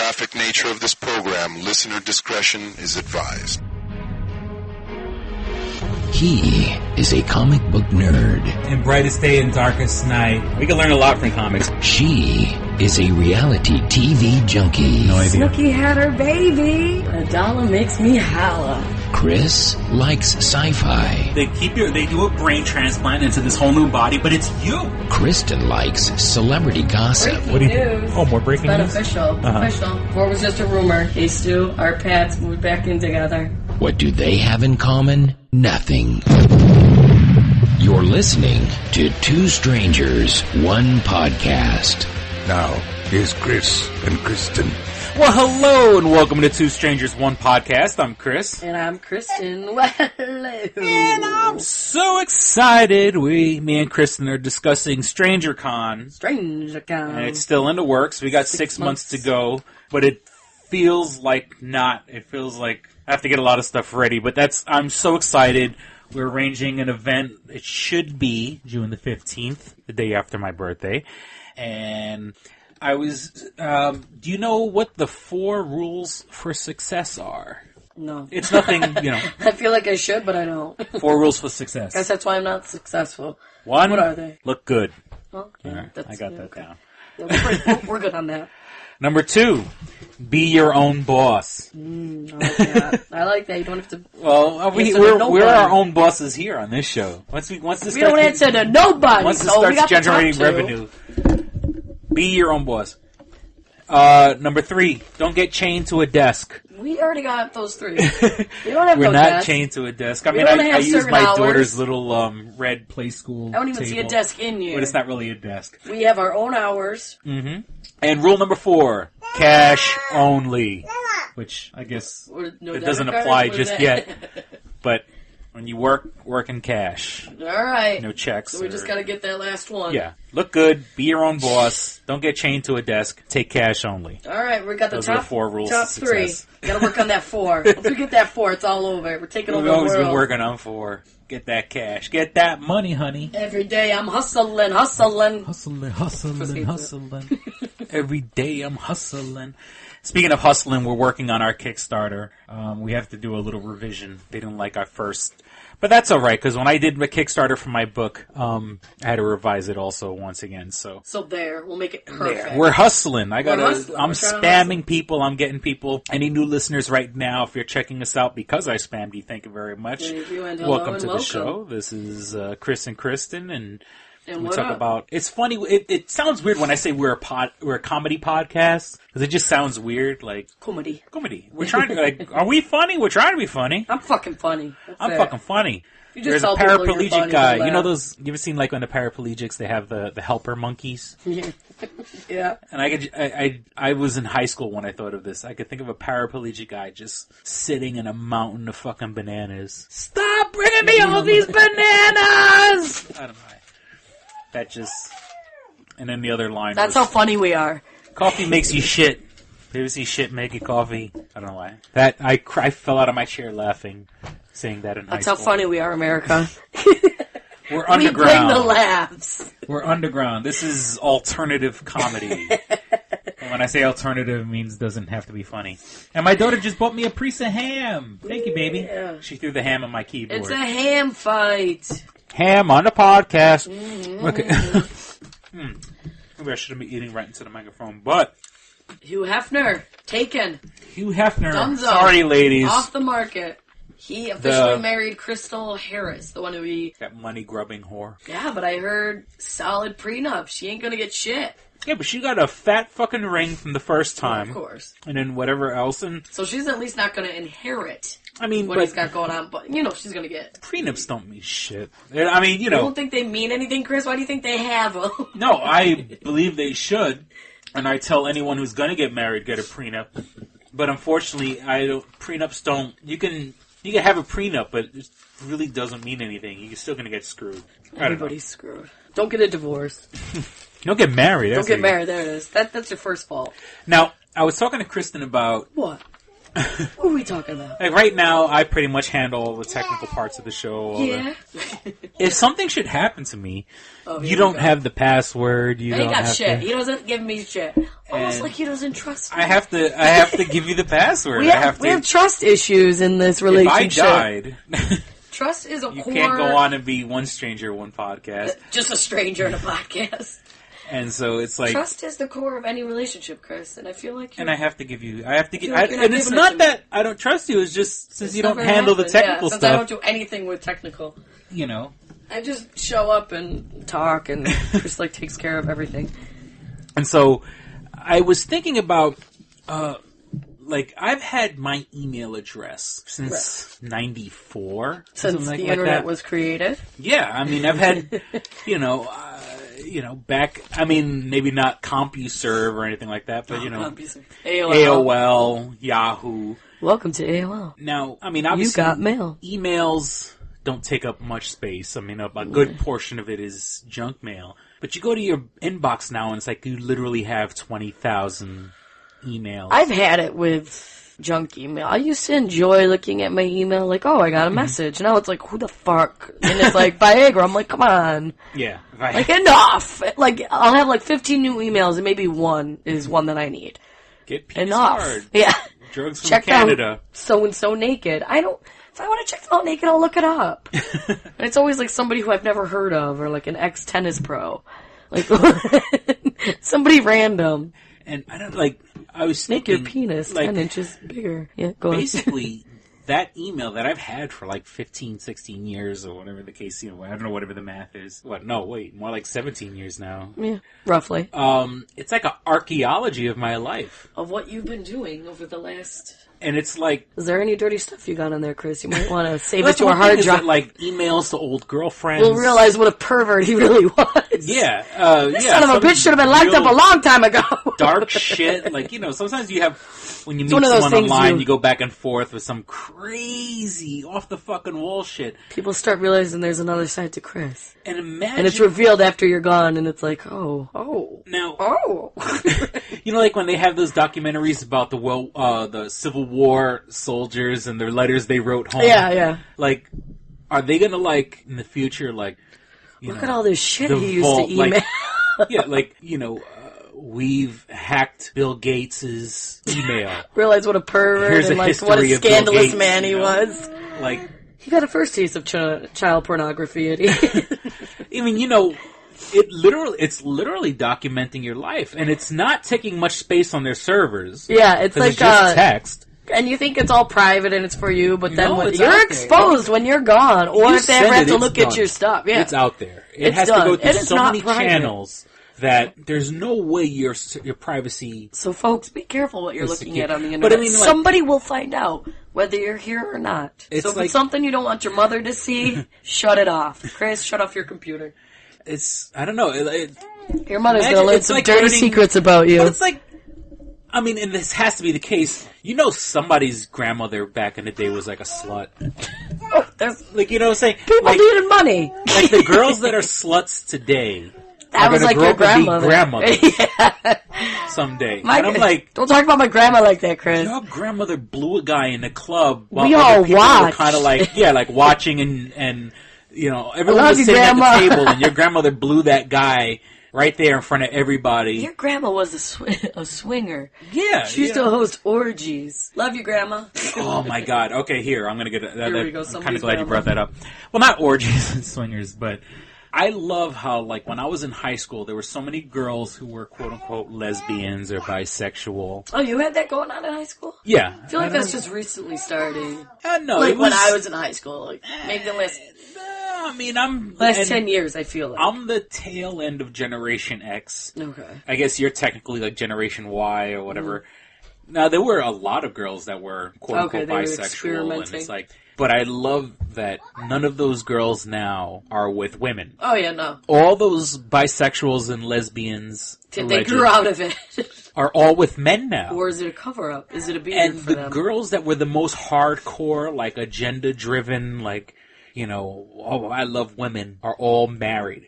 graphic nature of this program, listener discretion is advised. He is a comic book nerd. In brightest day and darkest night. We can learn a lot from comics. She is a reality TV junkie. No idea. Snooki had her baby. A dollar makes me holla. Chris likes sci-fi. They do a brain transplant into this whole new body, but it's you. Kristen likes celebrity gossip. Breaking news. Oh, more breaking news? Official. Official. Before it was just a rumor. Hey, Stu, our Pats moved back in together. What do they have in common? Nothing. You're listening to Two Strangers, One Podcast. Now, here's Chris and Kristen. Well, hello, and welcome to Two Strangers, One Podcast. I'm Chris. And I'm Kristen. Well, hello. And I'm so excited. Me and Kristen are discussing StrangerCon. StrangerCon. And it's still in the works. We got 6 months to go, but it feels like not. It feels like I have to get a lot of stuff ready, but I'm so excited. We're arranging an event. It should be June the 15th, the day after my birthday. And I was, do you know what the 4 rules for success are? No. It's nothing, I feel like I should, but I don't. 4 rules for success. Guess that's why I'm not successful. 1, what are they? Look good. Okay. Right, I got that down. Yeah, we're good on that. Number 2, be your own boss. I like that. I like that. You don't have to. Well, we're our own bosses here on this show. Once we don't answer to nobody. Once it so starts generating revenue, be your own boss. Number 3, don't get chained to a desk. We already got those 3. We don't have We're no not desk. chained to a desk. I mean, I use my daughter's little red play school. I don't even see a desk in here. But it's not really a desk. We have our own hours. Mm-hmm. And rule number 4, cash only. Which I guess it doesn't apply just yet. But when you work in cash. All right. No checks. So we just got to get that last one. Yeah. Look good. Be your own boss. Don't get chained to a desk. Take cash only. All right. We got Those are the 4 rules top of success. 3. Got to work on that 4. Once we get that 4, it's all over. We're taking over the world. We've always been working on 4. Get that cash. Get that money, honey. Every day I'm hustling. Hustling. Every day I'm hustling. Speaking of hustling, we're working on our Kickstarter. We have to do a little revision. They didn't like our first. But that's all right, because when I did my Kickstarter for my book, I had to revise it also once again. So there, we'll make it perfect. We're hustling. I'm We're spamming people. I'm getting people. Any new listeners right now, if you're checking us out because I spammed you, thank you very much. Thank you, and hello, welcome to the show. This is Chris and Kristen, and we talk about. It's funny. It sounds weird when I say we're a comedy podcast because it just sounds weird, like comedy. We're trying to are we funny? We're trying to be funny. I'm fucking funny. I'm fucking funny. There's a paraplegic guy. You know those? You ever seen like on the paraplegics they have the helper monkeys? Yeah. And I was in high school when I thought of this. I could think of a paraplegic guy just sitting in a mountain of fucking bananas. Stop bringing me all these bananas! I don't know. That just, and then the other line. That's how funny we are. Coffee makes you shit. You ever see shit making coffee? I don't know why. That I fell out of my chair laughing, saying that in high school. That's how funny we are, America. We're underground. We bring the laughs. We're underground. This is alternative comedy. And when I say alternative, it means it doesn't have to be funny. And my daughter just bought me a piece of ham. Thank you, baby. Yeah. She threw the ham on my keyboard. It's a ham fight. Ham on the podcast. Okay. Maybe I shouldn't be eating right into the microphone, but Hugh Hefner, taken. Hugh Hefner. Dunzo. Sorry, ladies. Off the market. He officially married Crystal Harris, the one who that money-grubbing whore. Yeah, but I heard solid prenup. She ain't gonna get shit. Yeah, but she got a fat fucking ring from the first time. Of course. And then whatever else. So she's at least not gonna inherit. I mean, what he's got going on, but she's gonna get. Prenups don't mean shit. I mean, You don't think they mean anything, Chris? Why do you think they have them? No, I believe they should, and I tell anyone who's gonna get married, get a prenup. But unfortunately, prenups don't. You can have a prenup, but it really doesn't mean anything. You're still gonna get screwed. Everybody's screwed. Don't get a divorce. Don't get married. Don't get married. There it is. That's your first fault. Now, I was talking to Kristen about what? What are we talking about? Like right now, I pretty much handle all the technical parts of the show. Yeah. If something should happen to me, Oh, you don't have the password. You I ain't don't got have shit. to. He doesn't give me shit. Almost And like he doesn't trust me. I have to give you the password. We I have have to. trust issues in this If relationship. I died, Trust is a you core... can't go on and be one stranger, one podcast. Just a stranger in a podcast. And so it's like, Trust is the core of any relationship, Chris, and I feel like and I have to give you. I have to give. feel like you're not And it's giving it not to that I don't trust you. It's just since you don't never handle the happened. technical Since I don't stuff. do anything with technical. You know. I just show up and talk, and Chris like takes care of everything. And so I was thinking about, like, I've had my email address since '94. Since like, the like internet that. was created. Yeah, I mean, I've had, back. I mean, maybe not CompuServe or anything like that, but AOL, Yahoo. Welcome to AOL. Now, I mean, obviously, You got mail. emails don't take up much space. I mean, a good portion of it is junk mail. But you go to your inbox now, and it's like you literally have 20,000 emails. I've had it with junk email. I used to enjoy looking at my email like, oh, I got a message. Now it's like, who the fuck? And it's like, Viagra. I'm like, come on. Yeah. Like, enough. Like, I'll have like 15 new emails, and maybe one is one that I need. Get penis Enough. hard. Yeah. Drugs from Checked Canada. out so-and-so naked. If I want to check them out naked, I'll look it up. And it's always like somebody who I've never heard of, or like an ex-tennis pro. Like, somebody random. And I don't, like, I was Make thinking, your penis like, 10 inches bigger. Yeah, go on. basically, that email that I've had for like 15, 16 years or whatever the case, I don't know, whatever the math is. More like 17 years now. Yeah, roughly. It's like an archaeology of my life. Of what you've been doing over the last... And it's like... Is there any dirty stuff you got on there, Chris? You might want to save Well, it to a hard drive. Like emails to old girlfriends. We'll realize what a pervert he really was. Yeah. This son of a bitch should have been locked up a long time ago. Dark shit. Like, sometimes you have... When you meet one of those someone things online, you go back and forth with some crazy, off-the-fucking-wall shit. People start realizing there's another side to Chris. And imagine... And it's revealed after you're gone, and it's like, oh. Now... Oh. like when they have those documentaries about the Civil War soldiers and their letters they wrote home. Yeah. Like, are they gonna, like, in the future, like... Look at all this shit the he used vault, to email. Like, we've hacked Bill Gates's email. Realize what a pervert Here's and a like what a history of Bill scandalous Gates, man he was. Like, He got a first taste of child pornography. I mean, it's literally documenting your life, and it's not taking much space on their servers. Yeah, it's like it's just text. And you think it's all private and it's for you, but then No, when it's you're out there. exposed when you're gone, or You if they ever send have it, to it's look at done. your stuff. Yeah, It's out there. It It's has done. to go It through is so not many private. channels that there's no way your privacy. So, folks, be careful what you're Is looking secure. at on the But, internet. I mean, like- Somebody will find out whether you're here or not. It's so if like- it's something you don't want your mother to see, shut it off. Chris, shut off your computer. I don't know. Your mother's Imagine- going to learn it's some like dirty learning- secrets about you. But it's like, I mean, and this has to be the case. Somebody's grandmother back in the day was like a slut. Oh, there's Like, what I'm saying? people Like, needed money. like the girls that are sluts today That are was gonna like grow your up and be grandmother. grandmothers someday. My, And I'm like, don't talk about my grandma like that, Chris. your grandmother blew a guy in the club while We other all people were watched. kind of like watching and everyone love was you, sitting Grandma. at the table and your grandmother blew that guy right there in front of everybody. Your grandma was a swinger. Yeah. She used to host orgies. Love you, Grandma. Oh my God. Okay, here I'm gonna get that. Here we go, I'm kind somebody's of glad you grandma. brought that up. Well, not orgies and swingers, but I love how, like, when I was in high school, there were so many girls who were quote unquote lesbians or bisexual. Oh, you had that going on in high school? Yeah, I feel like that's just recently starting. no. Like it when I was in high school. Like maybe the last I mean, I'm 10 years, I feel like. I'm the tail end of Generation X. Okay. I guess you're technically like Generation Y or whatever. Now, there were a lot of girls that were quote-unquote they were bisexual, and experimenting. it's like... But I love that none of those girls now are with women. Oh, yeah, no. All those bisexuals and lesbians They grew out of it. are all with men now. Or is it a cover-up? Is it a beard And for the them? girls that were the most hardcore, like agenda-driven, like, oh, I love women, are all married.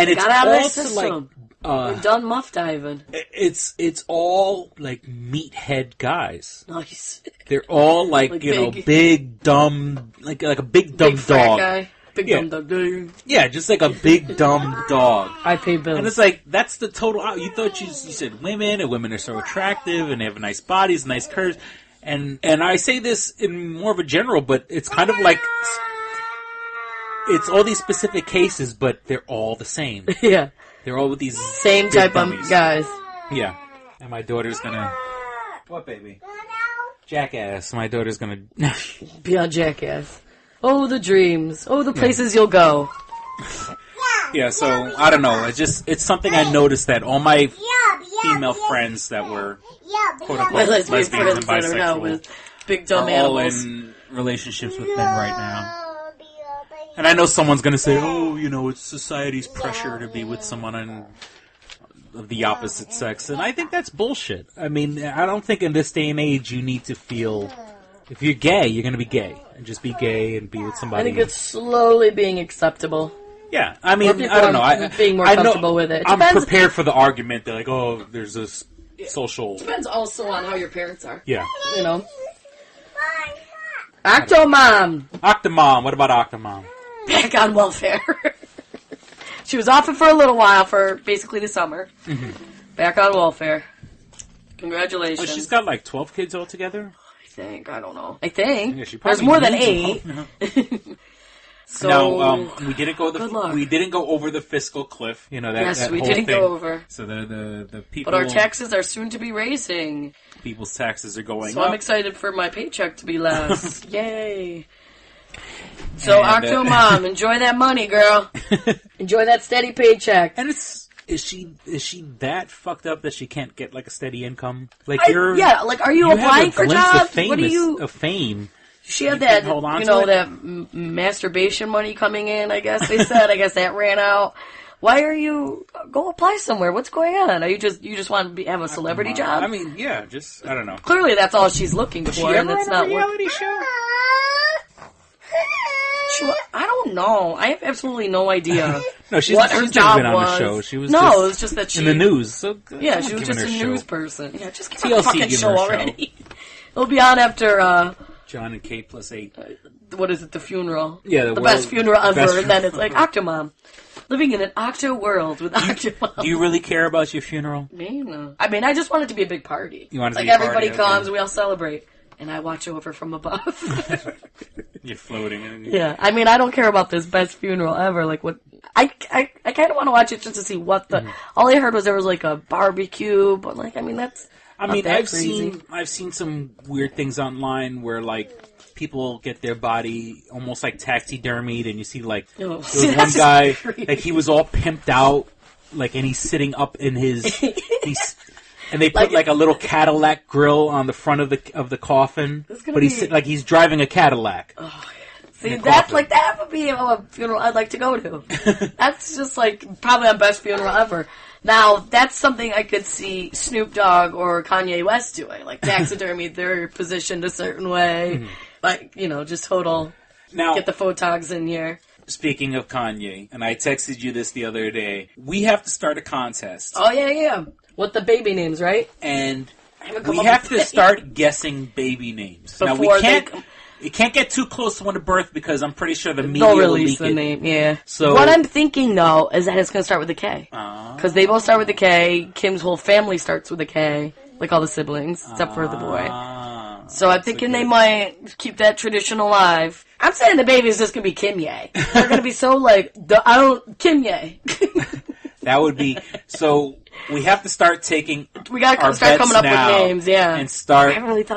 And it's got out of their all to system. like They're done muff diving. it's all like meathead guys. Nice. They're all like, Like you know, big- big dumb like a big dumb Big fat dog. guy. Big Yeah. dumb dog. Yeah, just like a big dumb dog. I pay bills. And it's like, that's the total. You thought you said women, and women are so attractive, and they have nice bodies, nice curves. And I say this in more of a general, but it's kind of like, it's all these specific cases, but they're all the same. yeah. They're all with these Same big type dummies. of guys. Yeah. And my daughter's gonna... What, baby? Jackass. My daughter's gonna... Be on Jackass. Oh, the dreams. Oh, the places you'll go. Yeah, so, I don't know. It's something I noticed that all my female friends that were quote-unquote My lesbian lesbians and friends that are now bisexual with big dumb are all animals. in relationships with men right now. And I know someone's going to say, oh, you know, it's society's pressure to be with someone of the opposite sex. And I think that's bullshit. I mean, I don't think in this day and age you need to feel... If you're gay, you're going to be gay. And just be gay and be with somebody. I think it's slowly being acceptable. Yeah, I mean, people I don't know. are being more I know, comfortable with it. I'm Depends- prepared for the argument that, like, oh, there's this social... Depends also on how your parents are. Yeah. You know? Octo-mom! Octo-mom. What about Octo-mom? Back on welfare. She was off it for a little while for basically the summer. Mm-hmm. Back on welfare. Congratulations. Well, she's got like 12 kids altogether. I think. I don't know. I think. Yeah, she There's probably more than needs 8. So, no, we didn't go good luck. we didn't go over the fiscal cliff. You know that. yes, that we whole didn't thing. go over. So the people. But our taxes are soon to be raising. People's taxes are going So up. I'm excited for my paycheck to be less. Yay. So, And, Octo-mom, enjoy that money, girl. Enjoy that steady paycheck. And is she that fucked up that she can't get like a steady income? Like are you you have applying a for glimpse jobs? Of fame, What do you... of fame. She had You that, can hold on you to know, it? that masturbation money coming in, I guess they said. I guess that ran out. Why are you... Go apply somewhere. What's going on? Are you just want to have a celebrity job? I mean, yeah, just, I don't know. Clearly that's all she's looking Was for, she and ever it's on a not working. reality show? I don't know. I have absolutely no idea No, she's what her never job been on was. the show. She was no, just it was just that she... in the news. So Yeah, I'm she was giving just a her news show. person. Yeah, just give TLC her a fucking give show her a show. already. It'll be on after, John and Kate plus 8. what is it, the funeral? Yeah, the the best funeral ever, best and then it's like Octomom. Living in an octo world with Octomom. Do you really care about your funeral? Me? No. I mean, I just want it to be a big party. You want it to like be a everybody party, okay. comes, we all celebrate. And I watch over from above. You're floating. And Yeah, I mean, I don't care about this best funeral ever. Like, what... I kind of want to watch it just to see what the... All I heard was there was, like, a barbecue, but, like, I mean, that's... I not mean, that I've crazy. seen some weird things online where, like, people get their body almost, like, taxidermied, and you see, like, Oh, there was see, one that's guy, creepy. like, he was all pimped out, like, and he's sitting up in his... And they put like a little Cadillac grill on the front of the coffin, but he's driving a Cadillac. See, that's like that would be a funeral I'd like to go to. That's just like probably the best funeral ever. Now that's something I could see Snoop Dogg or Kanye West doing, like taxidermy. They're positioned a certain way, like just total. Now get the photogs in here. Speaking of Kanye, and I texted you this the other day, we have to start a contest. Oh yeah. With the baby names, right? And we have to start guessing baby names. Now we can't. It can't get too close to one to birth because I'm pretty sure the media will release leak the name. Yeah. So what I'm thinking though is that it's going to start with a K because they both start with a K. Kim's whole family starts with a K, like all the siblings except for the boy. So I'm thinking they might keep that tradition alive. I'm saying the baby is just going to be Kimye. They're going to be so like Kimye. That would be so. We have to start taking. We got to start coming up with names, yeah, and start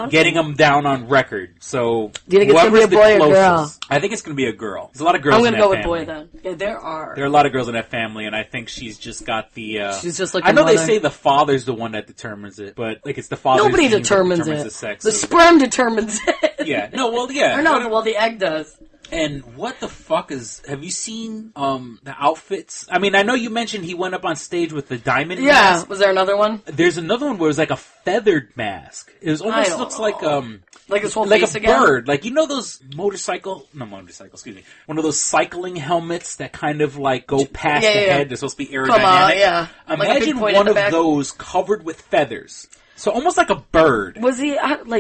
getting them down on record. So, do you think it's gonna be a boy or girl? I think it's gonna be a girl. There's a lot of girls. I'm gonna in that go with family. boy then. Yeah, there are. There are a lot of girls in that family, and I think she's just got the. She's just like. I know mother. they say the father's the one that determines it, but like it's the father's. Nobody gene determines that it. The sex. The sperm determines it. Yeah. No. Well. Yeah. Or no. Well, the egg does. And what the fuck is... Have you seen the outfits? I mean, I know you mentioned he went up on stage with the diamond mask. Was there another one? There's another one where it was like a feathered mask. It was almost looks like his whole like face a again? bird. Like, you know those excuse me. One of those cycling helmets that kind of like go past the head. They're supposed to be aerodynamic. Imagine like one of those covered with feathers. So almost like a bird. Was he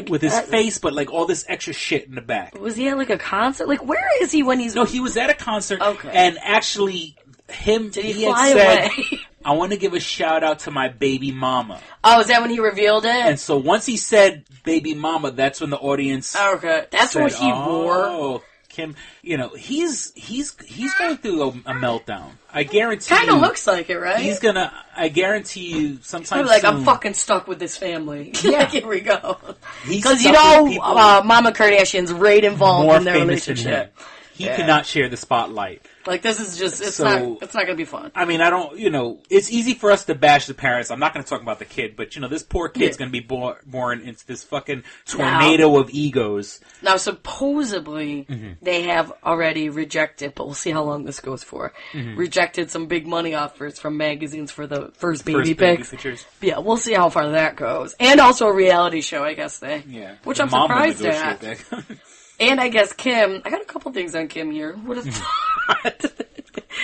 with his face, but like all this extra shit in the back? Was he at like a concert? Like, where is he when he's? No, he was at a concert. Okay. And actually, he fly had said, away? "I want to give a shout out to my baby mama." Oh, is that when he revealed it? And so once he said "baby mama," that's when the audience. Okay, that's said, what he wore. Oh, Kim, he's going through a meltdown. I guarantee. Kind of looks like it, right? He's gonna. I guarantee you, sometime like soon, I'm fucking stuck with this family. Yeah, like, here we go. Because Mama Kardashian's right involved more in their relationship. He cannot share the spotlight. Like, this is just, it's not going to be fun. I mean, it's easy for us to bash the parents. I'm not going to talk about the kid, but, this poor kid's going to be born into this fucking tornado of egos. Now, supposedly, they have already rejected, but we'll see how long this goes for, rejected some big money offers from magazines for the first baby pics. Yeah, we'll see how far that goes. And also a reality show, I guess which I'm surprised at. And I guess Kim, I got a couple things on Kim here. What is that?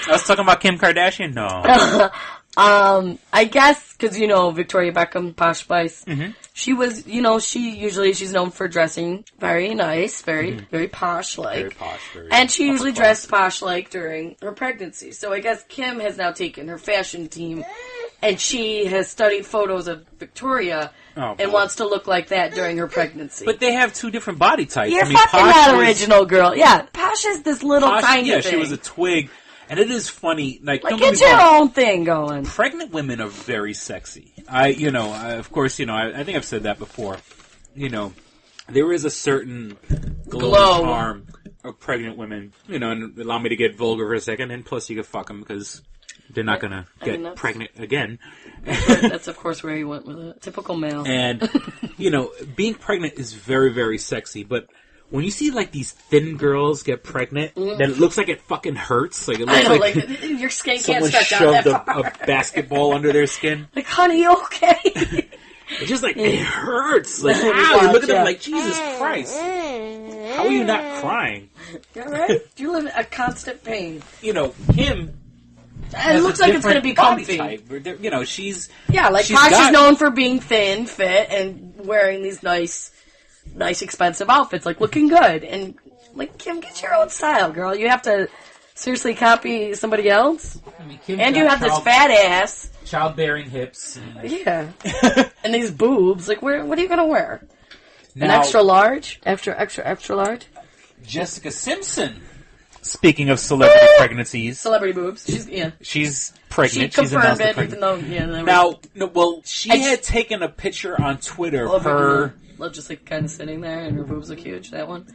I was talking about Kim Kardashian? No. I guess, because, Victoria Beckham, Posh Spice, she was, she's known for dressing very nice, very posh-like. Very posh. And she usually dressed posh-like during her pregnancy. So I guess Kim has now taken her fashion team, and she has studied photos of Victoria and wants to look like that during her pregnancy. But they have two different body types. You're fucking not original, girl. Yeah, Posh is this little tiny thing. Yeah, she was a twig. And it is funny, like get your own thing going. Pregnant women are very sexy. I think I've said that before. There is a certain glow charm of pregnant women. And allow me to get vulgar for a second, and plus you can fuck them because they're not gonna get pregnant again. That's of course where he went with it. Typical male. And being pregnant is very, very sexy, but when you see, like, these thin girls get pregnant, then it looks like it fucking hurts. Like, it looks like your skin can't someone stretch out shoved a basketball under their skin. Like, honey, you okay? It's just like, it hurts. Like, ow, you look at them like, Jesus Christ. How are you not crying? You alright? You live in a constant pain. Kim... It looks like it's going to be comfy. She's... Yeah, like, Posh is known for being thin, fit, and wearing these nice expensive outfits, like looking good. And like, Kim, get your own style, girl. You have to seriously copy somebody else. And you have this fat ass, childbearing hips. Yeah, and these boobs. Like, what are you gonna wear? An extra large, extra large. Jessica Simpson. Speaking of celebrity pregnancies, celebrity boobs. She's pregnant. She confirmed it, even though she had taken a picture on Twitter of her. Just like kind of sitting there, and her boobs look huge. That one.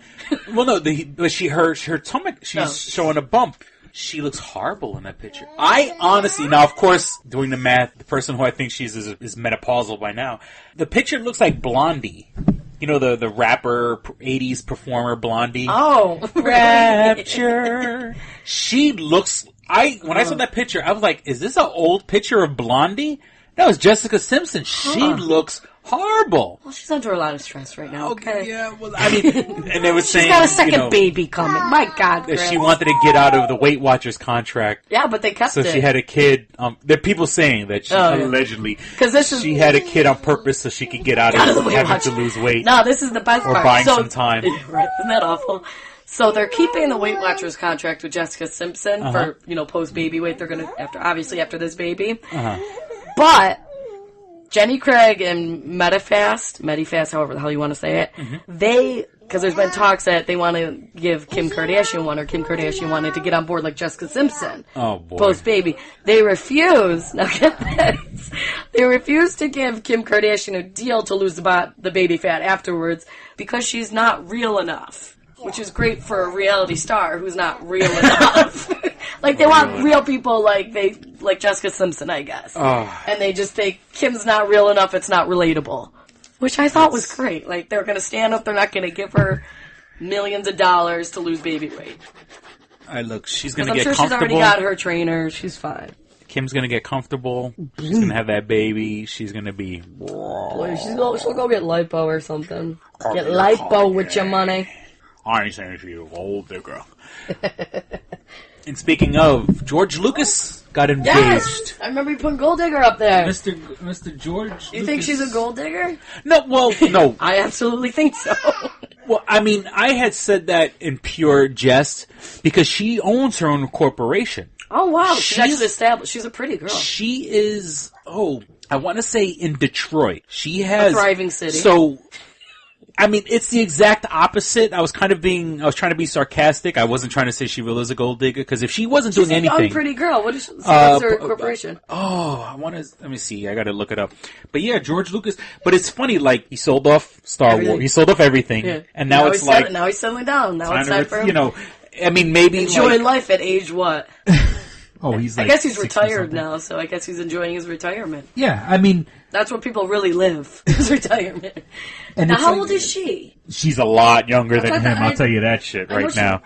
Well, no, but her stomach. She's showing a bump. She looks horrible in that picture. I honestly, now of course, doing the math, the person who I think she's is menopausal by now. The picture looks like Blondie. The rapper, 80s performer Blondie. Oh, Rapture. She looks. When I saw that picture, I was like, "Is this an old picture of Blondie?" No, it's Jessica Simpson. She looks horrible. Well, she's under a lot of stress right now. Okay. Yeah. Well, I mean, and they were saying she's got a second baby coming. My God, that she wanted to get out of the Weight Watchers contract. Yeah, but they kept it. So she had a kid. There are people saying that she allegedly she had a kid on purpose so she could get out of having to lose weight. No, this is the best part. Or buying some time. Right, isn't that awful? So they're keeping the Weight Watchers contract with Jessica Simpson for post baby weight. They're gonna after this baby, but Jenny Craig and Medifast, however the hell you want to say it, because there's been talks that they want to give Kim Kardashian one, or Kim Kardashian wanted to get on board like Jessica Simpson. Oh, boy. Post-baby. They refuse, now get this, they refuse to give Kim Kardashian a deal to lose the baby fat afterwards because she's not real enough. Which is great for a reality star who's not real enough. Like, they want real people like Jessica Simpson, I guess. Oh. And they just think Kim's not real enough, it's not relatable. Which I thought was great. Like, they're going to stand up, they're not going to give her millions of dollars to lose baby weight. Look, she's going to I'm get sure comfortable. she's already got her trainer. She's fine. Kim's going to get comfortable. She's going to have that baby. She's going to be... Boy, she'll go get lipo or something. Get lipo with your money. I ain't saying she's a gold digger. And speaking of, George Lucas got engaged. Yes! I remember you putting gold digger up there. Mr. George You think she's a gold digger? No, well, no. I absolutely think so. Well, I mean, I had said that in pure jest because she owns her own corporation. Oh, wow. She's actually established. She's a pretty girl. She is, I want to say in Detroit. She has... A thriving city. So... I mean, it's the exact opposite. I was trying to be sarcastic. I wasn't trying to say she really is a gold digger, because if she wasn't doing anything... She's a pretty girl. What's her corporation? Let me see. I gotta look it up. But yeah, George Lucas. But it's funny, like, he sold off Star Wars. He sold off everything. Yeah. And now it's like... Now he's settling down. Now it's time for him. You know, I mean, maybe... Enjoying life at age what? He's like... I guess he's retired now, so I guess he's enjoying his retirement. Yeah, I mean... That's where people really live, is retirement. And now, how old is she? She's a lot younger than him, I'll tell you that shit right now.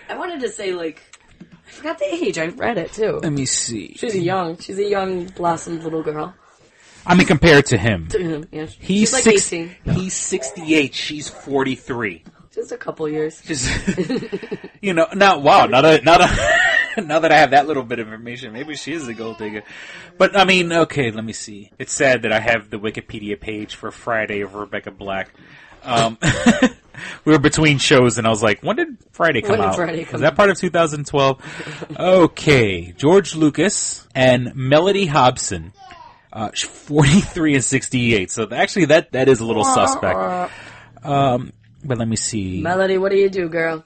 I wanted to say, like, I forgot the age. I read it, too. Let me see. She's a young, blossomed little girl. I mean, compared to him. Yeah. He's like 18. He's 68. She's 43. Just a couple years. You know, now that I have that little bit of information, maybe she is a gold digger. But, I mean, okay, let me see. It's sad that I have the Wikipedia page for Friday of Rebecca Black. We were between shows, and I was like, when did Friday come out? Was that part of 2012? Okay, George Lucas and Melody Hobson, 43 and 68. So, actually, that is a little suspect. But let me see. Melody, what do you do, girl?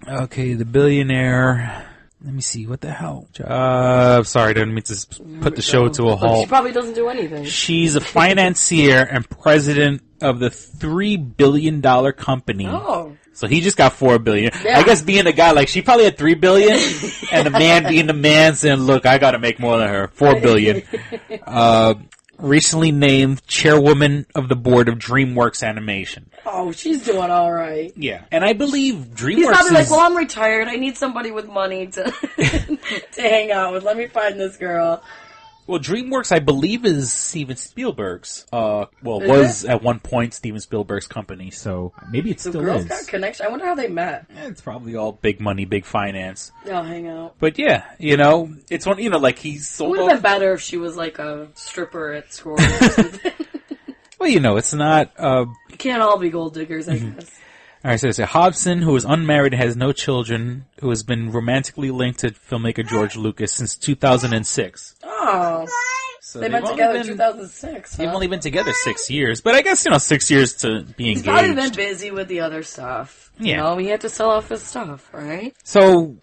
Okay, the billionaire... Let me see, what the hell? Sorry, I didn't mean to put the show to a halt. She probably doesn't do anything. She's a financier and president of the $3 billion company. Oh. So he just got $4 billion. Yeah. I guess being a guy, like, she probably had $3 billion, and the man being the man saying, look, I gotta make more than her. $4 billion. Recently named chairwoman of the board of DreamWorks Animation. Oh, she's doing all right. Yeah, and I believe DreamWorks He's probably like, well, I'm retired. I need somebody with money to to hang out with. Let me find this girl. Well, DreamWorks, I believe, is Steven Spielberg's. Was at one point Steven Spielberg's company, so maybe it still girls is. Got connection. I wonder how they met. It's probably all big money, big finance. They'll hang out. But yeah, you know, it's one. You know, like he's sold. It would have been better if she was like a stripper at school or something. Well, you know, it's not. You can't all be gold diggers, I guess. All right, so it's Hobson, who is unmarried and has no children, who has been romantically linked to filmmaker George Lucas since 2006. Oh. So they've been together in 2006, huh? They've only been together 6 years. But I guess, 6 years to be engaged. He's probably been busy with the other stuff. Yeah. He had to sell off his stuff, right? So,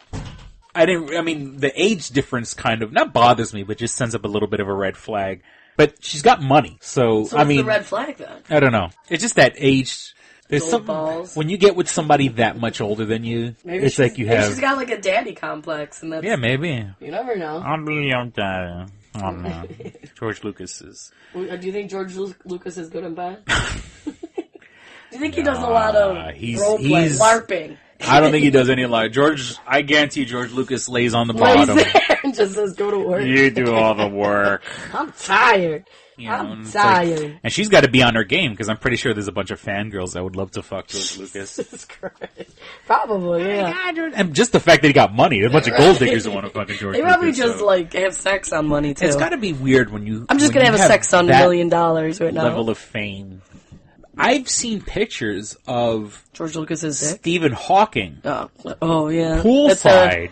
the age difference kind of, not bothers me, but just sends up a little bit of a red flag. But she's got money, so what's the red flag, then? I don't know. It's just that age... There's some balls. When you get with somebody that much older than you, maybe it's like you have... Maybe she's got like a daddy complex. And that's, yeah, maybe. You never know. I'm a young daddy. Oh, no. George Lucas is... Do you think George Lucas is good and bad? Do you think he does a lot of role-play, LARPing? I don't think he does any LARPing. I guarantee George Lucas lays on the bottom. Lays there and just says, go to work. You do all the work. I'm tired. I'm tired. Like, and she's got to be on her game, because I'm pretty sure there's a bunch of fangirls that would love to fuck George Lucas. Jesus Christ. Probably, yeah. And just the fact that he got money. There's a bunch of gold diggers that want to fuck George Lucas. They probably just, have sex on money, too. It's got to be weird when you... I'm just going to have a sex on $1 million right now. Level of fame. I've seen pictures of... George Lucas's dick? Stephen Hawking. Oh yeah. Poolside.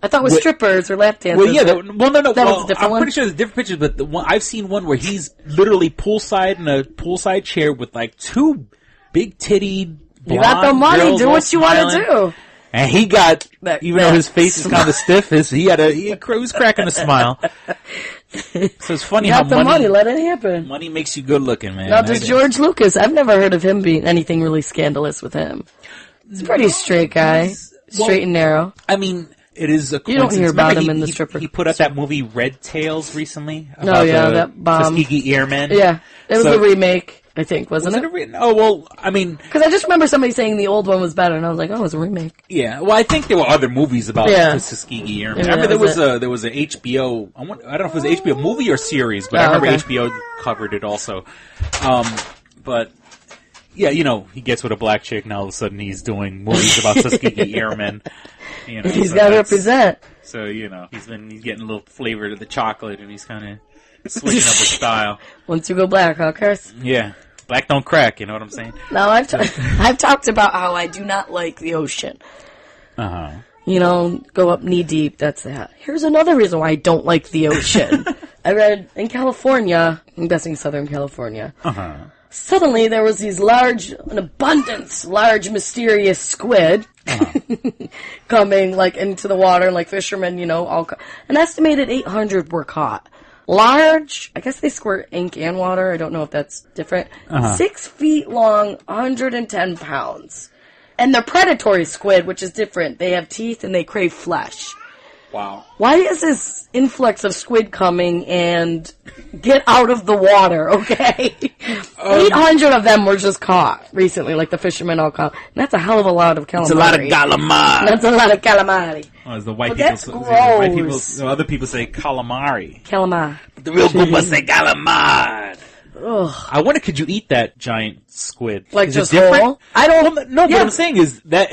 I thought it was strippers or lap dancers. Well, yeah. No. That was a different one? I'm pretty sure there's a different picture, but I've seen one where he's literally poolside in a poolside chair with like two big-tittied blonde You got the money. Do what you want to do. And he got, even though his face is kind of stiff, he was cracking a smile. So it's funny how money, let it happen. Money makes you good looking, man. Now, does George Lucas, I've never heard of him being anything really scandalous with him. He's a pretty straight guy. Straight and narrow. I mean, it is a coincidence. You don't hear about him in the stripper. He put out that movie Red Tails recently. That bomb. Tuskegee Airmen. Yeah, it was a remake. I think, wasn't it? Oh, well, I mean... Because I just remember somebody saying the old one was better, and I was like, oh, it was a remake. Yeah, well, I think there were other movies about the Tuskegee Airmen. Yeah, I remember there was a HBO, I don't know if it was an HBO movie or series, but I remember HBO covered it also. But, yeah, you know, he gets with a black chick, and all of a sudden he's doing movies about Tuskegee Airmen. You know, he's got to represent. So, you know, he's getting a little flavor to the chocolate, and he's kind of switching up his style. Once you go black, huh, Chris? Yeah. Black don't crack, you know what I'm saying? No, I've talked about how I do not like the ocean. Uh-huh. You know, go up knee deep, that's that. Here's another reason why I don't like the ocean. I read in California, I'm guessing Southern California, suddenly there was these large mysterious squid coming, like, into the water, like fishermen, you know, an estimated 800 were caught. Large, I guess they squirt ink and water, I don't know if that's different. 6 feet long, 110 pounds. And they're predatory squid, which is different. They have teeth and they crave flesh. Wow. Why is this influx of squid coming and get out of the water, okay? 800 of them were just caught recently, like the fishermen all caught. And that's a hell of a lot of calamari. It's a lot of calamari. That's a lot of calamari. Oh, as the white people that's say, gross. other people say calamari. Calamari. But the real good ones say calamari. Ugh. I wonder, could you eat that giant squid? Like, is just it different? whole? I don't... Well, no, what I'm saying is that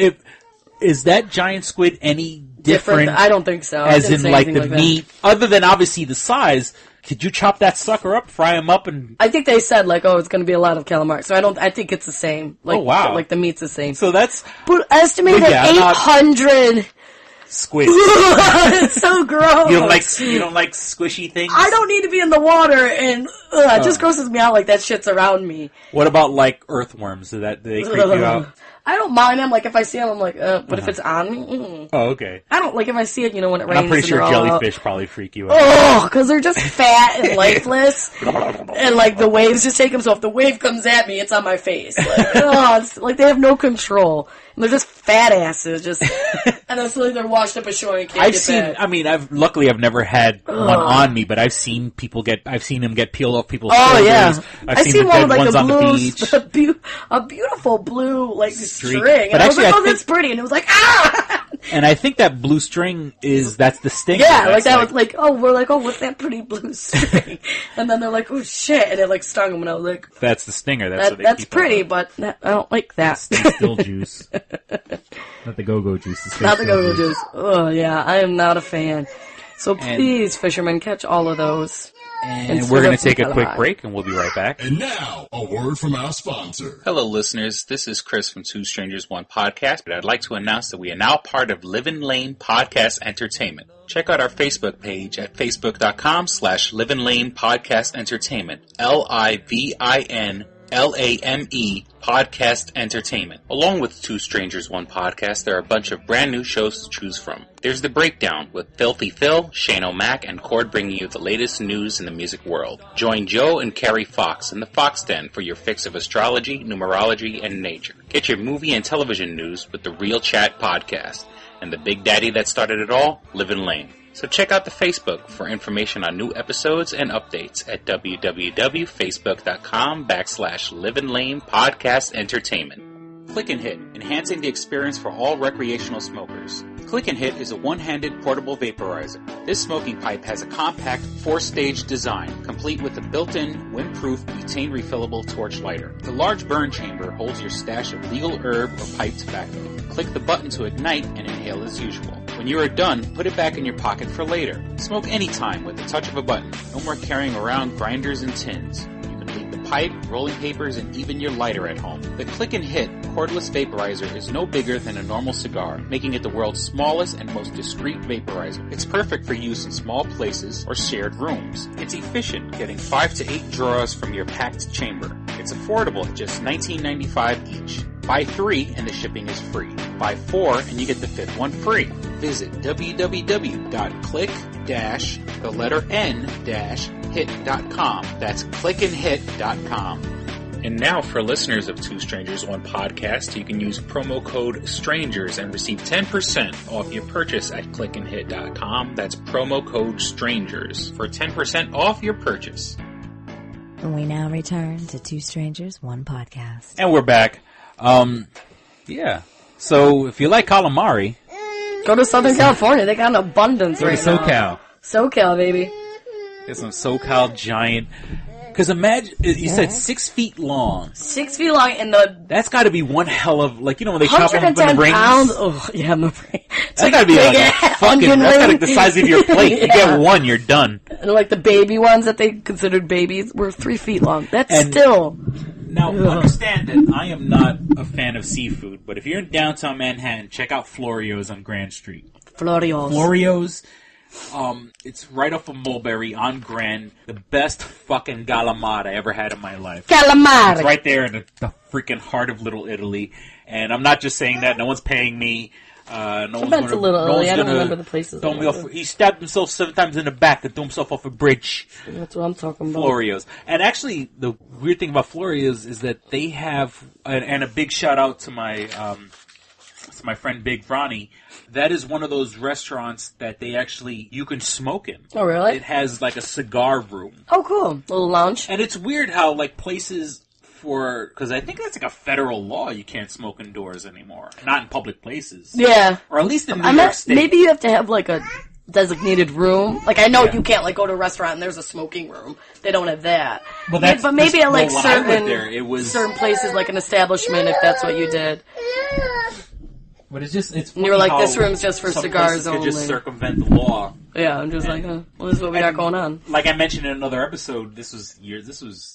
is that giant squid any different? I don't think so. As in, like, the like meat, other than obviously the size, could you chop that sucker up, fry him up, and... I think they said, like, oh, it's going to be a lot of calamari. So I think it's the same. Like, oh, wow. Like, the meat's the same. So that's... But estimated 800... Squid. It's so gross. You don't like squishy things? I don't need to be in the water, and it just grosses me out like that shit's around me. What about, like, earthworms? Do they creep you out? I don't mind them. Like, if I see them, I'm like, but if it's on me, Oh, okay. I don't, like, if I see it, you know, when it rains. I'm pretty sure jellyfish probably freak you out. Oh, because they're just fat and lifeless, and, like, the waves just take them, so if the wave comes at me, it's on my face. Like, it's like they have no control. And they're just fat asses, and then suddenly they're washed up ashore and can't get back. I mean, luckily I've never had one on me, but I've seen them get peeled off people's shoulders. Oh, yeah. I've seen one with, like, ones a on the blue, beach. a beautiful blue, like, string. But And actually, I was like, oh, that's pretty. And it was like, ah! And I think that blue string that's the stinger. Yeah, like that was like, we're like, what's that pretty blue string? And then they're like, oh shit, and it like stung them, and I was like, that's the stinger. That's pretty, but I don't like that. Still juice. Not the go-go juice. Not the go-go juice. Oh yeah, I am not a fan. So please, fishermen, catch all of those. And we're going to take a quick break, and we'll be right back. And now, a word from our sponsor. Hello, listeners. This is Chris from Two Strangers, One Podcast, but I'd like to announce that we are now part of Livin' Lane Podcast Entertainment. Check out our Facebook page at facebook.com/Livin' Lane Podcast Entertainment. LIVINLAME Podcast Entertainment. Along with Two Strangers, One Podcast, there are a bunch of brand new shows to choose from. There's The Breakdown with Filthy Phil, Shane O'Mac, and Cord bringing you the latest news in the music world. Join Joe and Carrie Fox in the Fox Den for your fix of astrology, numerology, and nature. Get your movie and television news with the Real Chat Podcast. And the big daddy that started it all, Livin' Lane. So check out the Facebook for information on new episodes and updates at www.facebook.com/Livin' Lane Podcast Entertainment. Click and Hit, enhancing the experience for all recreational smokers. Click and Hit is a one-handed portable vaporizer. This smoking pipe has a compact 4-stage design, complete with a built-in, wind-proof, butane refillable torch lighter. The large burn chamber holds your stash of legal herb or pipe tobacco. Click the button to ignite and inhale as usual. When you are done, put it back in your pocket for later. Smoke anytime with the touch of a button. No more carrying around grinders and tins. You can leave the pipe, rolling papers, and even your lighter at home. The Click and Hit cordless vaporizer is no bigger than a normal cigar, making it the world's smallest and most discreet vaporizer. It's perfect for use in small places or shared rooms. It's efficient, getting 5 to 8 draws from your packed chamber. It's affordable at just $19.95 each. Buy 3 and the shipping is free. Buy 4 and you get the 5th one free. Visit www.click-hit.com. That's clickandhit.com. And now for listeners of Two Strangers, One Podcast, you can use promo code STRANGERS and receive 10% off your purchase at clickandhit.com. That's promo code STRANGERS for 10% off your purchase. And we now return to Two Strangers, One Podcast. And we're back. Yeah. So if you like calamari, go to Southern California. They got an abundance go to right now. SoCal. SoCal, baby. Get some SoCal giant. Because imagine, you said 6 feet long. 6 feet long, and that's got to be one hell of, like, you know when they chop them up in 110 rings? pounds. Oh, yeah, my brain. That's got to be like a fucking, that's got to be the size of your plate. You get one, you're done. And like the baby ones that they considered babies were 3 feet long. That's still... Now, understand that I am not a fan of seafood, but if you're in downtown Manhattan, check out Florio's on Grand Street. Florio's. It's right off of Mulberry on Grand. The best fucking calamari I ever had in my life. Calamari! It's right there in the freaking heart of Little Italy. And I'm not just saying that. No one's paying me. I don't remember the places. He stabbed himself 7 times in the back and threw himself off a bridge. That's what I'm talking about. Florio's. And actually, the weird thing about Florio's is that they have, and a big shout out to my friend Big Ronnie, that is one of those restaurants that they actually, you can smoke in. Oh, really? It has like a cigar room. Oh, cool. Little lounge. And it's weird how like places because I think that's like a federal law, you can't smoke indoors anymore. Not in public places. Yeah. Or at least in New York State. Maybe you have to have like a designated room. Like I know you can't like go to a restaurant and there's a smoking room. They don't have that. But maybe at like certain places, like an establishment, if that's what you did. But it's and you were like, this room's just for cigars only. Just circumvent the law. Yeah, I'm just like, well, this is what we got going on. Like I mentioned in another episode, this was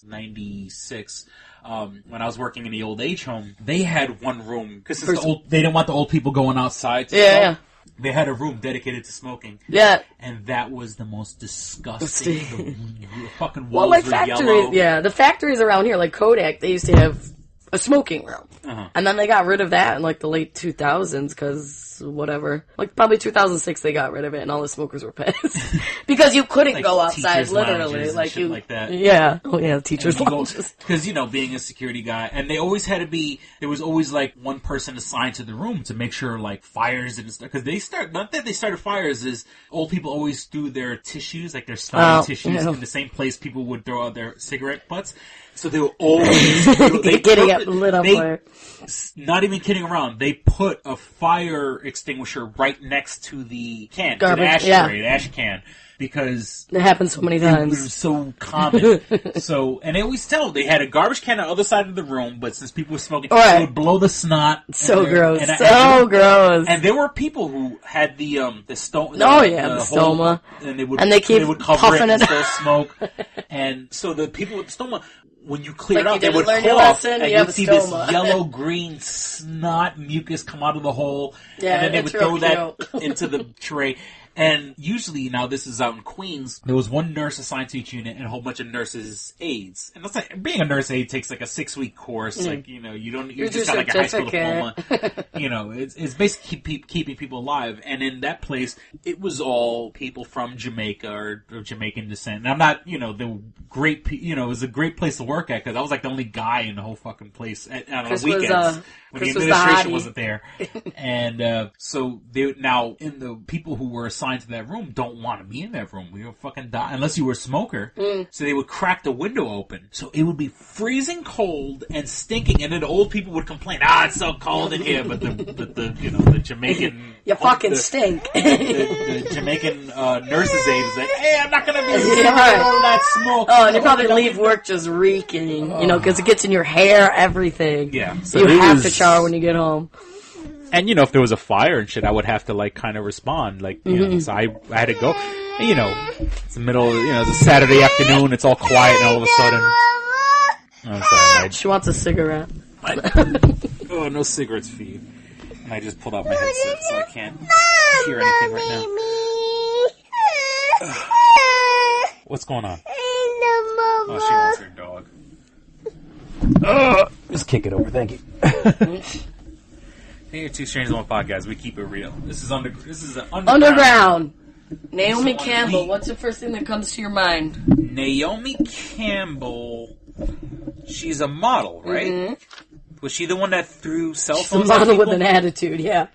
96. When I was working in the old age home, they had one room because they didn't want the old people going outside. Yeah. They had a room dedicated to smoking. Yeah. And that was the most disgusting. The fucking walls were yellow. Yeah, the factories around here, like Kodak, they used to have a smoking room. Uh-huh. And then they got rid of that in like the late 2000s because whatever. Like probably 2006 they got rid of it and all the smokers were pissed. Because you couldn't like go outside literally. Like shit like that. Yeah. Oh yeah, teachers' lounges. Because, being a security guy, and they always had to be, there was always like one person assigned to the room to make sure like fires and stuff. Because not that they started fires, is old people always threw their tissues, like their snotty tissues, in the same place people would throw out their cigarette butts. So they were always lit up fire. Not even kidding around. They put a fire extinguisher right next to the can, to the ashtray, the ash can, because it happened so many times. It was so common. And they always they had a garbage can on the other side of the room, but since people were smoking, they would blow the snot. So gross. Gross. And there were people who had the stoma. Oh yeah, the stoma. And they would puffing cover it and it still smoke. And so the people with the stoma, when you clear it out, they would cough, and you'd see this yellow-green snot mucus come out of the hole, and then they would throw that into the tray. And usually, now this is out in Queens, there was one nurse assigned to each unit and a whole bunch of nurses aides. And that's like, being a nurse aide takes like a 6-week course. Like, you just got like a high school diploma. It's basically keeping people alive. And in that place, it was all people from Jamaica or Jamaican descent. And I'm not, they were great, it was a great place to work at because I was like the only guy in the whole fucking place on weekends. When the administration wasn't there. And so the people who were assigned to that room don't want to be in that room. We would fucking die unless you were a smoker. So they would crack the window open. So it would be freezing cold and stinking, and then the old people would complain, it's so cold in here. But the Jamaican you fucking stink. The Jamaican nurses aide is like, hey, I'm not gonna be all that smoke. Oh, and you probably leave work just reeking, because it gets in your hair, everything. Yeah, so you have to shower when you get home. And if there was a fire and shit, I would have to like kind of respond, like so I had to go. And, it's the middle, it's a Saturday afternoon, it's all quiet, and all of a sudden, she wants a cigarette. Oh, no cigarettes for you. And I just pulled out my headset, so I can't hear anything right now. What's going on? Oh, she wants her dog. Just kick it over, thank you. Hey, Two Strangers on Podcast. We keep it real. This is underground. Naomi Campbell. What's the first thing that comes to your mind? Naomi Campbell. She's a model, right? Mm-hmm. Was she the one that threw cell phones? She's a model with an attitude. Yeah.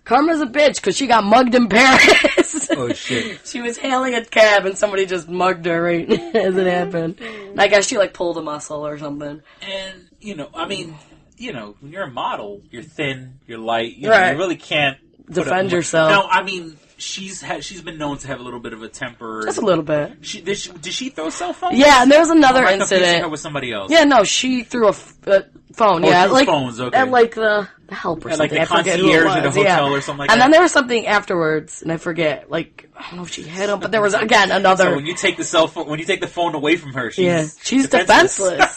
Karma's a bitch because she got mugged in Paris. Oh, shit. She was hailing a cab and somebody just mugged her right as it happened. And I guess she, like, pulled a muscle or something. And, when you're a model, you're thin, you're light, you really can't defend yourself. No, she's been known to have a little bit of a temper. Just a little bit. Did she throw a cell phone? Yeah, and there was another incident. Her with somebody else. Yeah, no, she threw a phone. Yeah, like phones. Okay. At like the help or at something. Like the concierge at a hotel or something like that. And then there was something afterwards, and I forget. Like I don't know if she hit him, but there was again another. So when you take the phone away from her, she's defenseless.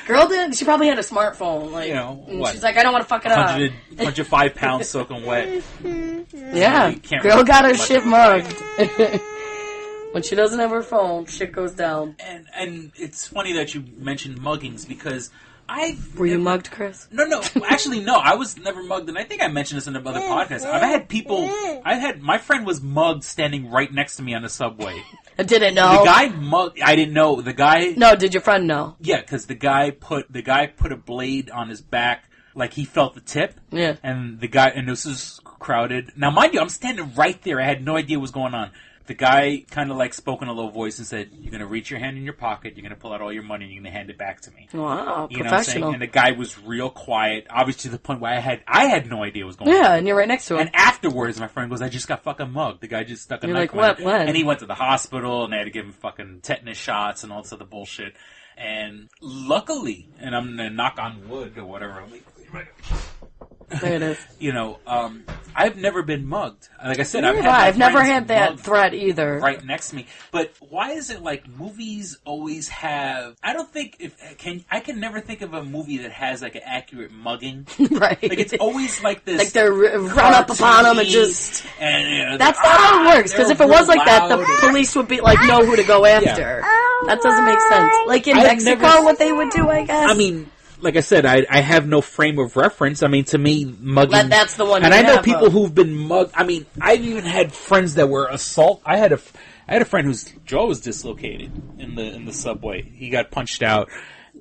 Girl she probably had a smartphone, like, what? She's like, I don't want to fuck it up. 105 pounds soaking wet. Yeah, girl got her shit mugged. When she doesn't have her phone, shit goes down. And it's funny that you mentioned muggings because Were you mugged, Chris? No. Actually, no. I was never mugged, and I think I mentioned this in another podcast. My friend was mugged standing right next to me on the subway. I didn't know. The guy mugged. I didn't know. The guy. No, did your friend know? Yeah, because the guy put a blade on his back, like he felt the tip. Yeah. And this is crowded. Now, mind you, I'm standing right there. I had no idea what was going on. The guy kind of like spoke in a low voice and said, "You're going to reach your hand in your pocket, you're going to pull out all your money, and you're going to hand it back to me." Wow, you know professional. What I'm saying? And the guy was real quiet, obviously to the point where I had no idea what was going on. Yeah, and you're right next to him. And afterwards, my friend goes, "I just got fucking mugged. The guy just stuck a you're knife." Like, what? When? And he went to the hospital, and they had to give him fucking tetanus shots and all this other bullshit. And luckily, and I'm going to knock on wood or whatever. There it is. I've never been mugged. Like I said, I've never had that threat either. Right next to me. But why is it like movies always have? I don't think I can never think of a movie that has like an accurate mugging. Right. Like it's always like this. Like they're run up upon them and just. And that's not how it works. Because if it was like that, the police would be like know who to go after. Yeah. That doesn't make sense. Like in Mexico, what they would do, I guess. I mean. Like I said, I have no frame of reference. I mean, to me, mugging... That's the one. And I know people who've been mugged. I mean, I've even had friends that were assault. I had a friend whose jaw was dislocated in the subway. He got punched out,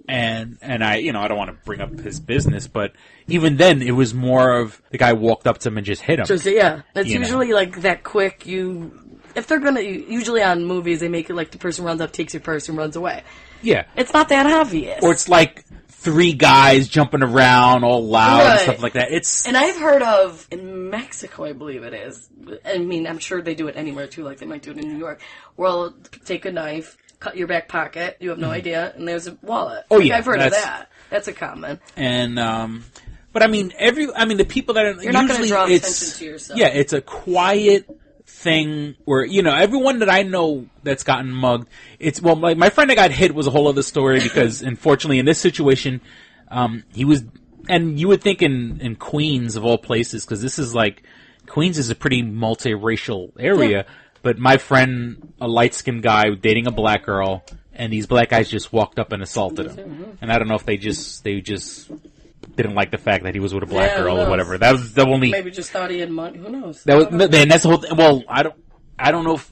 and I don't want to bring up his business, but even then, it was more of the guy walked up to him and just hit him. It's usually like that quick. If they're gonna, usually on movies, they make it like the person runs up, takes your purse, and runs away. Yeah, it's not that obvious. Or it's like 3 guys jumping around all loud and stuff like that. And I've heard of, in Mexico, I believe it is. I mean, I'm sure they do it anywhere too, like they might do it in New York. Well, take a knife, cut your back pocket, you have no idea, and there's a wallet. Oh, yeah. I've heard of that. That's a common. And, but I mean, the people that are... You're not going to draw attention to yourself. Yeah, it's a quiet thing where, everyone that I know that's gotten mugged, like my friend that got hit was a whole other story because unfortunately in this situation, he was, and you would think in Queens of all places, because this is like, Queens is a pretty multiracial area, but my friend, a light-skinned guy dating a black girl, and these black guys just walked up and assaulted him. And I don't know if they just didn't like the fact that he was with a black girl or whatever. That was the only. Maybe just thought he had money. Who knows? And that's the whole thing. Well, I don't know if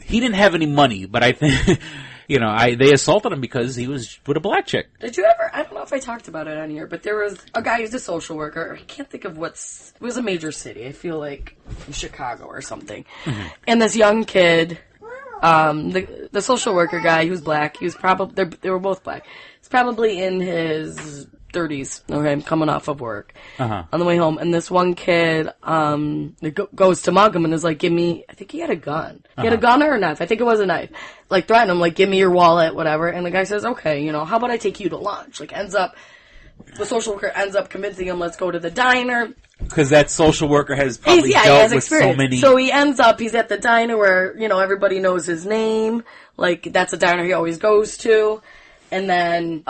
he didn't have any money, but I think they assaulted him because he was with a black chick. Did you ever? I don't know if I talked about it on here, but there was a guy who's a social worker. I can't think of it was a major city. I feel like Chicago or something. Mm-hmm. And this young kid, the social worker guy, he was black. He was probably they were both black. He's probably in his 30s, okay, coming off of work, on the way home, and this one kid goes to mug him and is like, give me, I think he had a gun. He had a gun or a knife. I think it was a knife. Like, threaten him, like, give me your wallet, whatever. And the guy says, okay, how about I take you to lunch? Like, the social worker ends up convincing him, let's go to the diner. Because that social worker has probably dealt with so many. So he ends up, he's at the diner where, everybody knows his name. Like, that's a diner he always goes to. And then,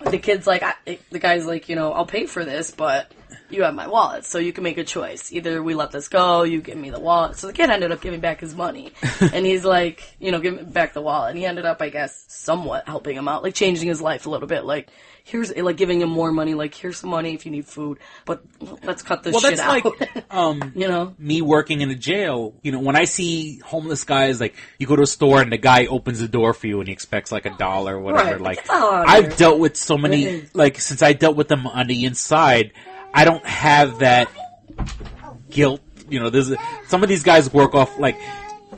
the kid's like, the guy's like, I'll pay for this, but you have my wallet, so you can make a choice. Either we let this go, you give me the wallet. So the kid ended up giving back his money. And he's like, give me back the wallet. And he ended up, I guess, somewhat helping him out, like changing his life a little bit. Like, here's, like, giving him more money, like, here's some money if you need food, but let's cut this shit out. Like, me working in a jail, when I see homeless guys, like, you go to a store and the guy opens the door for you and he expects, like, $1 or whatever. Right. Like, I've dealt with so many, like, since I dealt with them on the inside, I don't have that guilt. You know, some of these guys work off like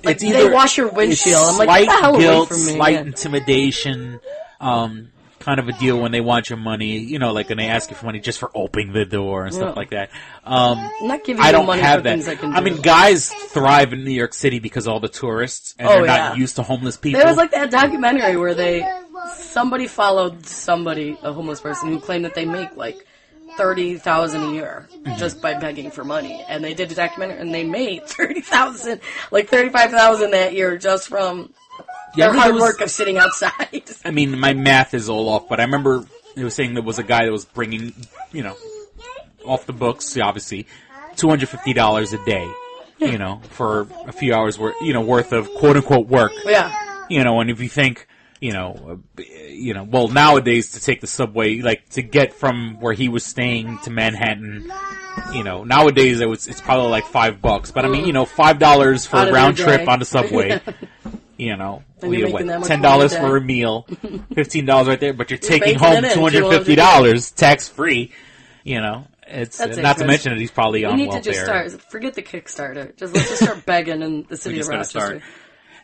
it's either they wash your windshield. I'm like, slight get the hell guilt, away from me. slight intimidation, kind of a deal when they want your money. You know, like when they ask you for money just for opening the door and stuff like that. I'm not giving I you don't money have for that. things I can do. I mean, guys thrive in New York City because of all the tourists and they're not used to homeless people. There was like that documentary where somebody followed a homeless person who claimed that they make like $30,000 a year just by begging for money, and they did a documentary and they made $30,000, like $35,000 that year just from their hard work of sitting outside. I mean, my math is all off, but I remember it was saying there was a guy that was bringing, you know, off the books, obviously, $250 a day, you know, for a few hours worth of quote unquote work. Yeah. You know, and if you think, well, nowadays to take the subway, like to get from where he was staying to Manhattan, you know, nowadays it's probably like $5. But I mean, you know, $5 for a round trip on the subway. You know, $10 for a meal, $15 right there, but you're taking home $250 tax free. You know, it's not to mention that he's probably on welfare. We need to just forget the Kickstarter. Let's just start begging in the city of Rochester.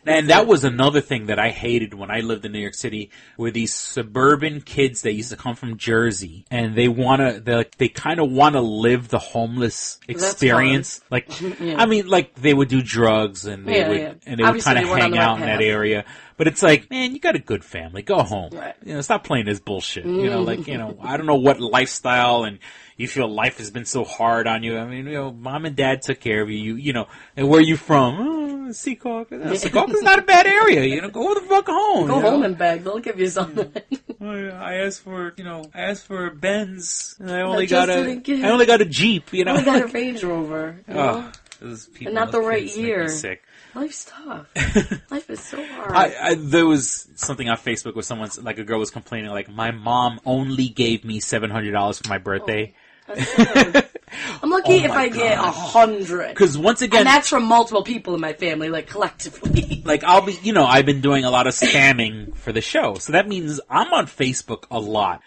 And that was another thing that I hated when I lived in New York City, were these suburban kids that used to come from Jersey, and they kind of want to live the homeless experience. Like, I mean, like they would do drugs and they would kind of hang out in that area. But it's like, man, you got a good family. Go home. Right. You know, stop playing this bullshit. You know, like, you know, I don't know what lifestyle and you feel life has been so hard on you. I mean, you know, mom and dad took care of you. You know, and where are you from? Oh, Secaucus. Secaucus not a bad area. You know, go the fuck home. Go home and beg. They'll give you something. I asked for a Benz, and I only got a Jeep. You know, I only got a Range Rover. You know? And not the right year. Sick. Life's tough. Life is so hard. There was something on Facebook where like a girl was complaining, like, my mom only gave me $700 for my birthday. I'm lucky if I get 100. Because once again, and that's from multiple people in my family, like collectively. Like I've been doing a lot of spamming for the show, so that means I'm on Facebook a lot.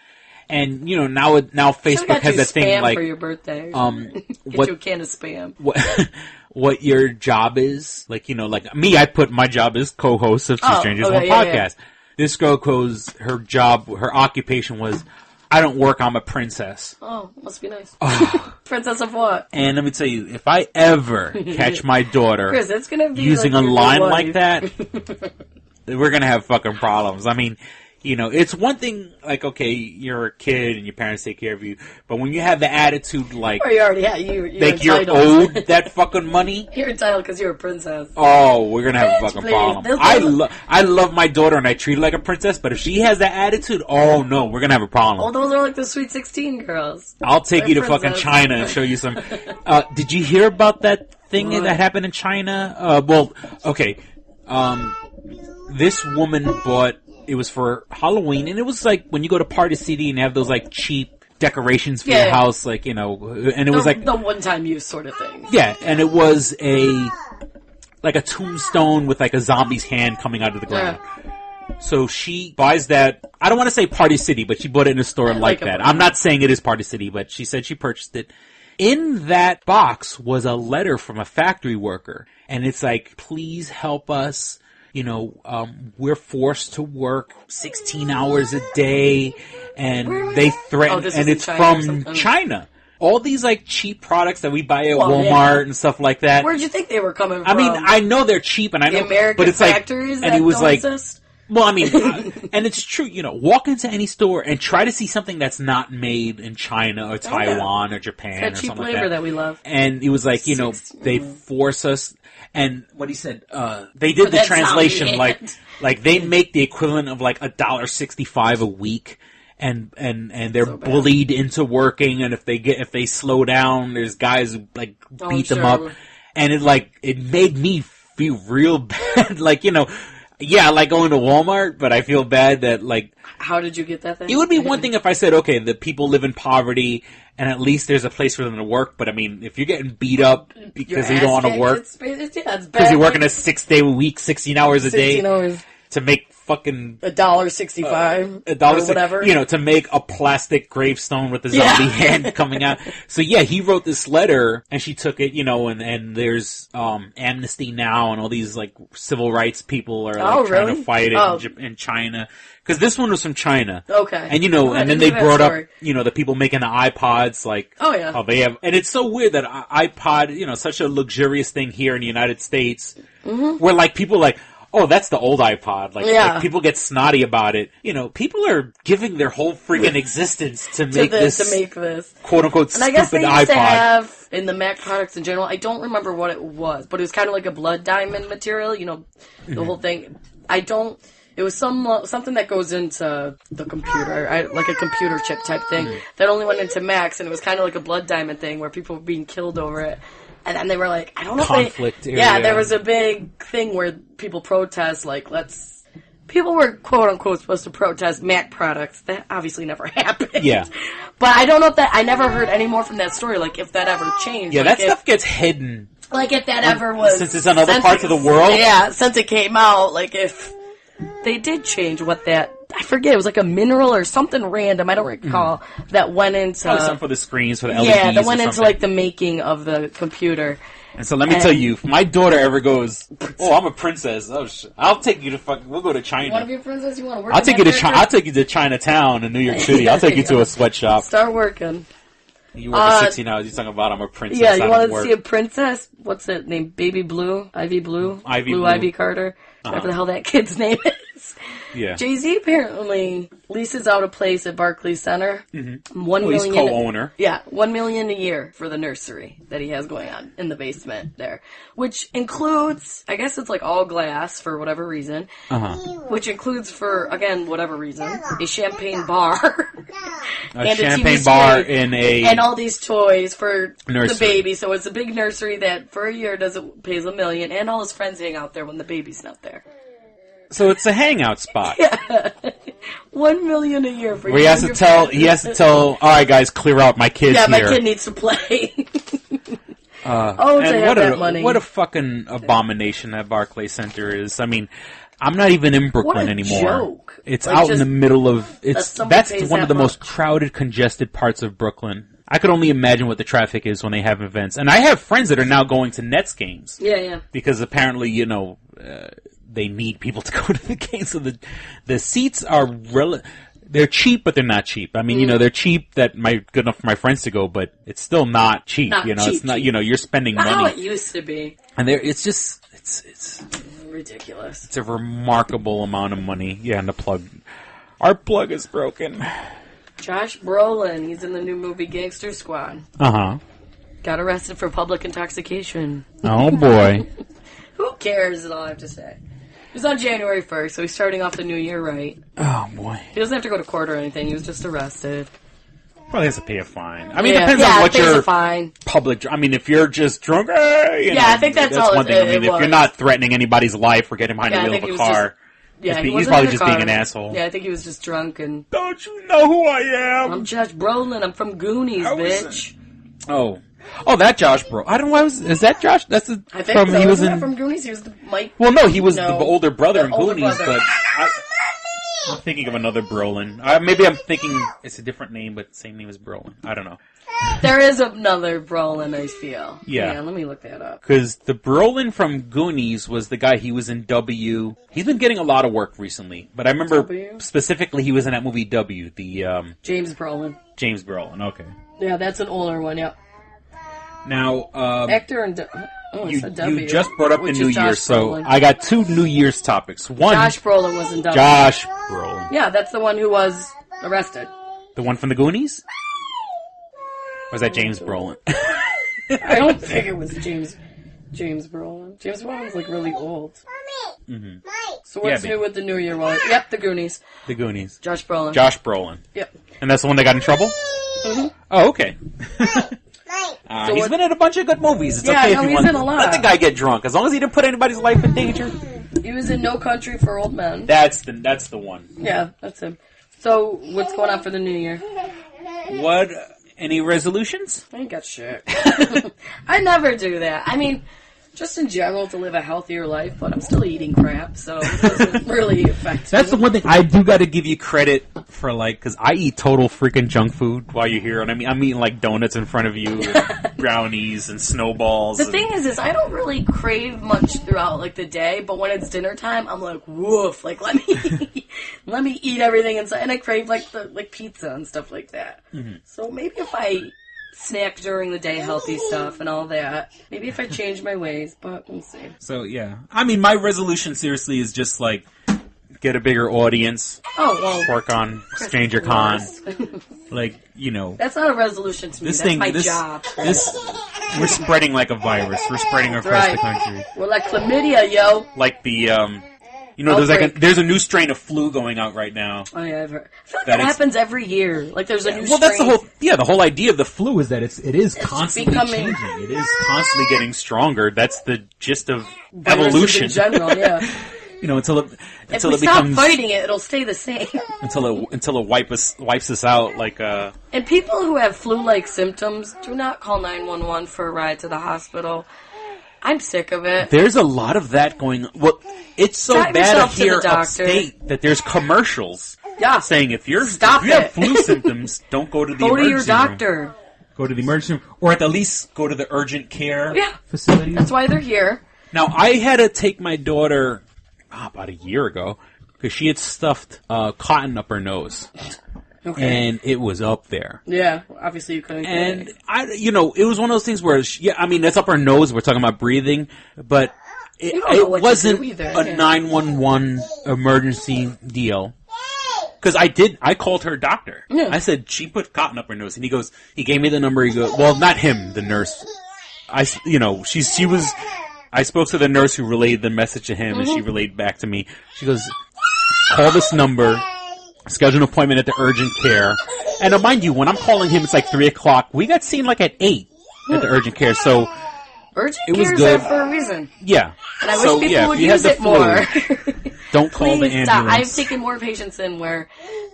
And you know now Facebook has that thing like for your birthday. Get you a can of spam. What your job is, like, you know, like me, I put my job as co-host of Two Strangers One Podcast. Yeah. This girl goes, her occupation was, I don't work, I'm a princess. Oh, must be nice. Princess of what? And let me tell you, if I ever catch my daughter Chris, it's gonna be using like a line like that, we're gonna have fucking problems. I mean, you know, it's one thing, like, okay, you're a kid and your parents take care of you, but when you have the attitude, like, or you already have, you're like you're owed that fucking money. You're entitled because you're a princess. Oh, we're gonna have a fucking problem. I love my daughter and I treat her like a princess, but if she has that attitude, oh no, we're gonna have a problem. Oh, those are like the Sweet 16 girls. I'll take you to fucking China and show you some. Did you hear about that thing that happened in China? Well, okay. This woman bought. It was for Halloween, and it was like when you go to Party City and have those like cheap decorations for your house, like, you know, and it was like the one-time use sort of thing. Yeah, and it was like a tombstone with like a zombie's hand coming out of the ground. Yeah. So she buys that. I don't want to say Party City, but she bought it in a store like that. I'm not saying it is Party City, but she said she purchased it. In that box was a letter from a factory worker, and it's like, please help us. You know, we're forced to work 16 hours a day, and they threaten, and it's from China. All these, like, cheap products that we buy at Walmart and stuff like that. Where'd you think they were coming from? I mean, I know they're cheap, and I know, but it's like, and he was like, well, I mean, and it's true, you know, walk into any store and try to see something that's not made in China or Taiwan or Japan or something like that. Cheap labor that we love. And it was like, you know, they force us. And what he said, they did the translation like they make the equivalent of like $1.65 a week, and they're bullied into working. And if they slow down, there's guys who like beat them up, and it made me feel real bad. Like, you know, yeah, I like going to Walmart, but I feel bad that like. How did you get that thing? It would be one thing if I said, okay, the people live in poverty, and at least there's a place for them to work. But I mean, if you're getting beat up because you don't want to work, because you're working a 6-day week, 16 hours a day to make fucking $1.65 or whatever. You know, to make a plastic gravestone with the zombie hand coming out. So yeah, he wrote this letter, and she took it. You know, and there's Amnesty Now, and all these like civil rights people are like, trying to fight it in China. Because this one was from China. Okay. And, you know, and then they brought up, you know, the people making the iPods, like, how they have, and it's so weird that iPod, you know, such a luxurious thing here in the United States, where, like, people like, oh, that's the old iPod. Like, people get snotty about it. You know, people are giving their whole freaking existence to make this quote-unquote stupid iPod. And I guess they used to have, in the Mac products in general, I don't remember what it was, but it was kind of like a blood diamond material, you know, the whole thing. It was something that goes into the computer, like a computer chip type thing, that only went into Macs, and it was kind of like a blood diamond thing where people were being killed over it. And then they were like, I don't know Conflict if area. Yeah, there was a big thing where people protest, like, people were quote-unquote supposed to protest Mac products. That obviously never happened. Yeah. But I don't know if I never heard any more from that story, like, if that ever changed. Yeah, like that stuff gets hidden. Like, if that ever was... Since it's on other parts of the world? Yeah, since it came out, like, if... They did change what that... I forget, it was like a mineral or something random, I don't recall, that went into... Probably something for the screens, for the LEDs. Yeah, that went into, like, the making of the computer. And so let me tell you, if my daughter ever goes, oh, I'm a princess, I'll take you to we'll go to China. You want to be a princess? You want to work I'll take you to Chinatown in New York City. I'll take you to a sweatshop. Start working. You work for 16 hours, you're talking about I'm a princess. Yeah, you want to see a princess? What's it named? Baby Blue? Ivy Blue? Blue. Ivy Carter? Whatever the hell that kid's name is. Yeah. Jay-Z apparently leases out a place at Barclays Center. Mm-hmm. $1 million. He's co-owner. Yeah, $1 million a year for the nursery that he has going on in the basement there, which includes, I guess it's like all glass for whatever reason, which includes for, again, whatever reason, a champagne bar. A champagne bar and all these toys for nursery. The baby. So it's a big nursery that for a year pays $1 million, and all his friends hang out there when the baby's not there. So it's a hangout spot. Yeah. $1 million a year for where he has to tell, all right, guys, clear out. My kid's here. Yeah, my kid needs to play. Money. What a fucking abomination that Barclays Center is. I mean, I'm not even in Brooklyn anymore. Joke. It's out in the middle of. That's one of the most crowded, congested parts of Brooklyn. I could only imagine what the traffic is when they have events. And I have friends that are now going to Nets games. Yeah. Because apparently, you know, they need people to go to the games. So the seats are they're cheap, but they're not cheap. I mean, you know, they're cheap that good enough for my friends to go, but it's still not cheap. It's not. You know, you're spending money. How it used to be. And it's ridiculous. It's a remarkable amount of money. Yeah, and the plug. Our plug is broken. Josh Brolin, he's in the new movie Gangster Squad. Got arrested for public intoxication. Oh boy. Who cares is all I have to say. It was on January 1st, so he's starting off the new year right. Oh boy. He doesn't have to go to court or anything, he was just arrested. Probably has to pay a fine. I mean, it depends on what your public... I mean, if you're just drunk... I think that's all one thing. I mean, if you're not threatening anybody's life or getting behind the wheel of a car... he's probably just being an asshole. Yeah, I think he was just drunk and... Don't you know who I am? I'm Josh Brolin. I'm from Goonies, bitch. Oh, that Josh Brolin. I don't know. Is that Josh? That's I think so. He was from Goonies. He was the Mike. Well, no, he was the older brother in Goonies, but I'm thinking of another Brolin. Maybe I'm thinking it's a different name, but same name as Brolin. I don't know. There is another Brolin, I feel. Yeah. Let me look that up. Because the Brolin from Goonies was the guy, he was in W. He's been getting a lot of work recently. But I remember specifically he was in that movie W. James Brolin. James Brolin, okay. Yeah, that's an older one, yeah. Now, actor and you just brought up the New Year's, so I got two New Year's topics. One, Josh Brolin was in W. Josh Brolin. Yeah, that's the one who was arrested. The one from the Goonies? Or was that James Brolin? I don't think it was James Brolin. James Brolin's like really old. Mm-hmm. So what's new with the New Year one? Yep, the Goonies. The Goonies. Josh Brolin. Josh Brolin. Yep. And that's the one that got in trouble? Mm-hmm. Oh, okay. He's been in a bunch of good movies. It's okay if you want to let the guy get drunk, as long as he didn't put anybody's life in danger. He was in No Country for Old Men. That's the one. Yeah, that's him. So what's going on for the New Year? Any resolutions? I ain't got shit. I never do that. I mean, just in general to live a healthier life, but I'm still eating crap, so it doesn't really affect That's the me. one thing I do got to give you credit for, like, because I eat total freaking junk food while you're here, and I'm eating like donuts in front of you, and brownies and snowballs. The thing is I don't really crave much throughout like the day, but when it's dinner time, I'm like, woof, like let me eat everything inside, and I crave like pizza and stuff like that. Mm-hmm. So maybe if I snack during the day, healthy stuff and all that, maybe if I change my ways, but we'll see. So yeah, I mean, my resolution seriously is just like get a bigger audience. Oh well, work on Stranger Con, like That's not a resolution to me. That's my job. We're spreading like a virus. We're spreading across the country. We're like chlamydia, yo. Like the there's a new strain of flu going out right now. Oh yeah, I've heard. I feel like that happens every year. Like there's a new strain. Well, that's the whole idea of the flu is that it is constantly changing. It is constantly getting stronger. That's the gist of evolution in general. Yeah. Until if we it stop becomes fighting it, it'll stay the same. until it wipes us out like And people who have flu-like symptoms, do not call 911 for a ride to the hospital. I'm sick of it. There's a lot of that going on. Well, it's so bad here upstate that there's commercials saying if you have flu symptoms, don't go to the emergency room. Go to your doctor. Go to the emergency room. Or at least go to the urgent care facility. That's why they're here. Now, I had to take my daughter about a year ago because she had stuffed cotton up her nose. Okay. And it was up there. Yeah, obviously you couldn't. And it was one of those things where, that's up her nose. We're talking about breathing, but it wasn't a 911 emergency deal. Because I called her doctor. Yeah. I said she put cotton up her nose, and he gave me the number. He goes, well, not him, the nurse. I spoke to the nurse who relayed the message to him, and she relayed back to me. She goes, call this number. Schedule an appointment at the urgent care. And mind you, when I'm calling him, it's like 3 o'clock. We got seen like at 8 at the urgent care, so urgent it was care's good. There for a reason. Yeah. And I wish people would use it more. Don't call the ambulance. Stop. I've taken more patients in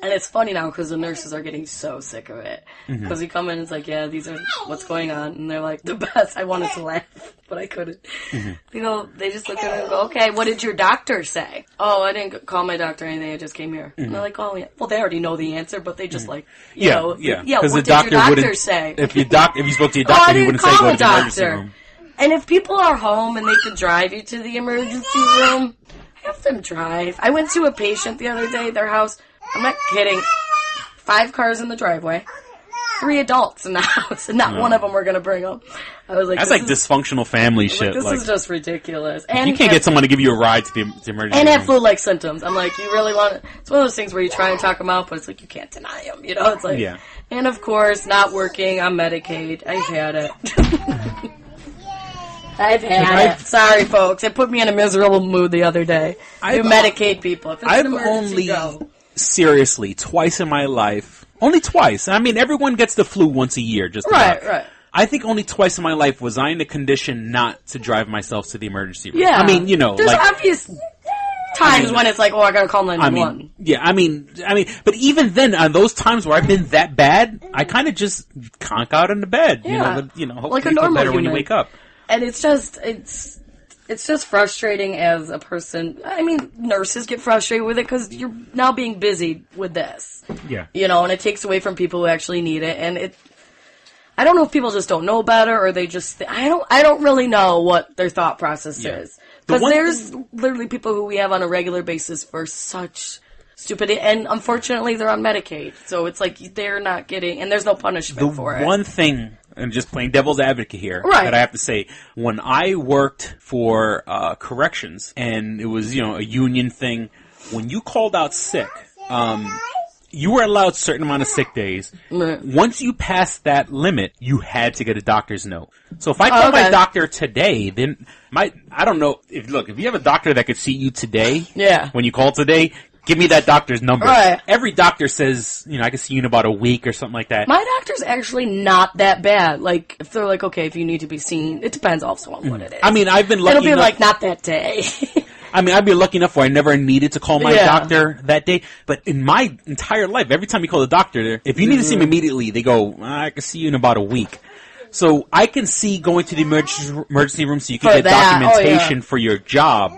and it's funny now because the nurses are getting so sick of it. Because we come in and it's like, yeah, these are what's going on. And they're like, the best. I wanted to laugh, but I couldn't. They just look at it and go, okay, what did your doctor say? Oh, I didn't call my doctor or anything. I just came here. And they're like, oh, yeah. Well, they already know the answer, but they just what did your doctor say? If you spoke to your doctor, he wouldn't say go to the emergency room. And if people are home and they could drive you to the emergency room, have them drive. I went to a patient the other day, their house, I'm not kidding, 5 cars in the driveway, 3 adults in the house, and not one of them were going to bring them. I was like, that's like dysfunctional family shit. This is just ridiculous. And you can't get someone to give you a ride to the emergency room. And have flu-like symptoms. I'm like, you really want to... It's one of those things where you try and talk them out, but it's like, you can't deny them, It's like... Yeah. And of course, not working on Medicaid. I've had it. I've had it. Sorry, folks. It put me in a miserable mood the other day. You medicate people. If it's an emergency, seriously, twice in my life, only twice. I mean, everyone gets the flu once a year, just about. Right. I think only twice in my life was I in a condition not to drive myself to the emergency room. Yeah. I mean, there's obvious times when it's like, I gotta call 911. I mean, but even then, on those times where I've been that bad, I kind of just conk out in the bed. Yeah. Hopefully like a you feel normal better human. when you wake up. And it's just frustrating as a person. I mean, nurses get frustrated with it because you're now being busy with this. Yeah. And it takes away from people who actually need it. And I don't know if people just don't know better or they just, I don't really know what their thought process is. Because there's literally people who we have on a regular basis for such stupidity. And unfortunately, they're on Medicaid. So it's like they're not getting, and there's no punishment for it. The one thing, and just playing devil's advocate here, that I have to say, when I worked for corrections, and it was, a union thing, when you called out sick, you were allowed a certain amount of sick days. Once you passed that limit, you had to get a doctor's note. So if I call my doctor today, then I don't know, if you have a doctor that could see you today, when you call today, give me that doctor's number. Right. Every doctor says, I can see you in about a week or something like that. My doctor's actually not that bad. Like, if they're like, okay, if you need to be seen, it depends also on what it is. I mean, I've been lucky It'll be enough, like, not that day. I mean, I'd be lucky enough where I never needed to call my doctor that day. But in my entire life, every time you call the doctor, if you need to see him immediately, they go, I can see you in about a week. So I can see going to the emergency room so you can For get that. documentation for your job.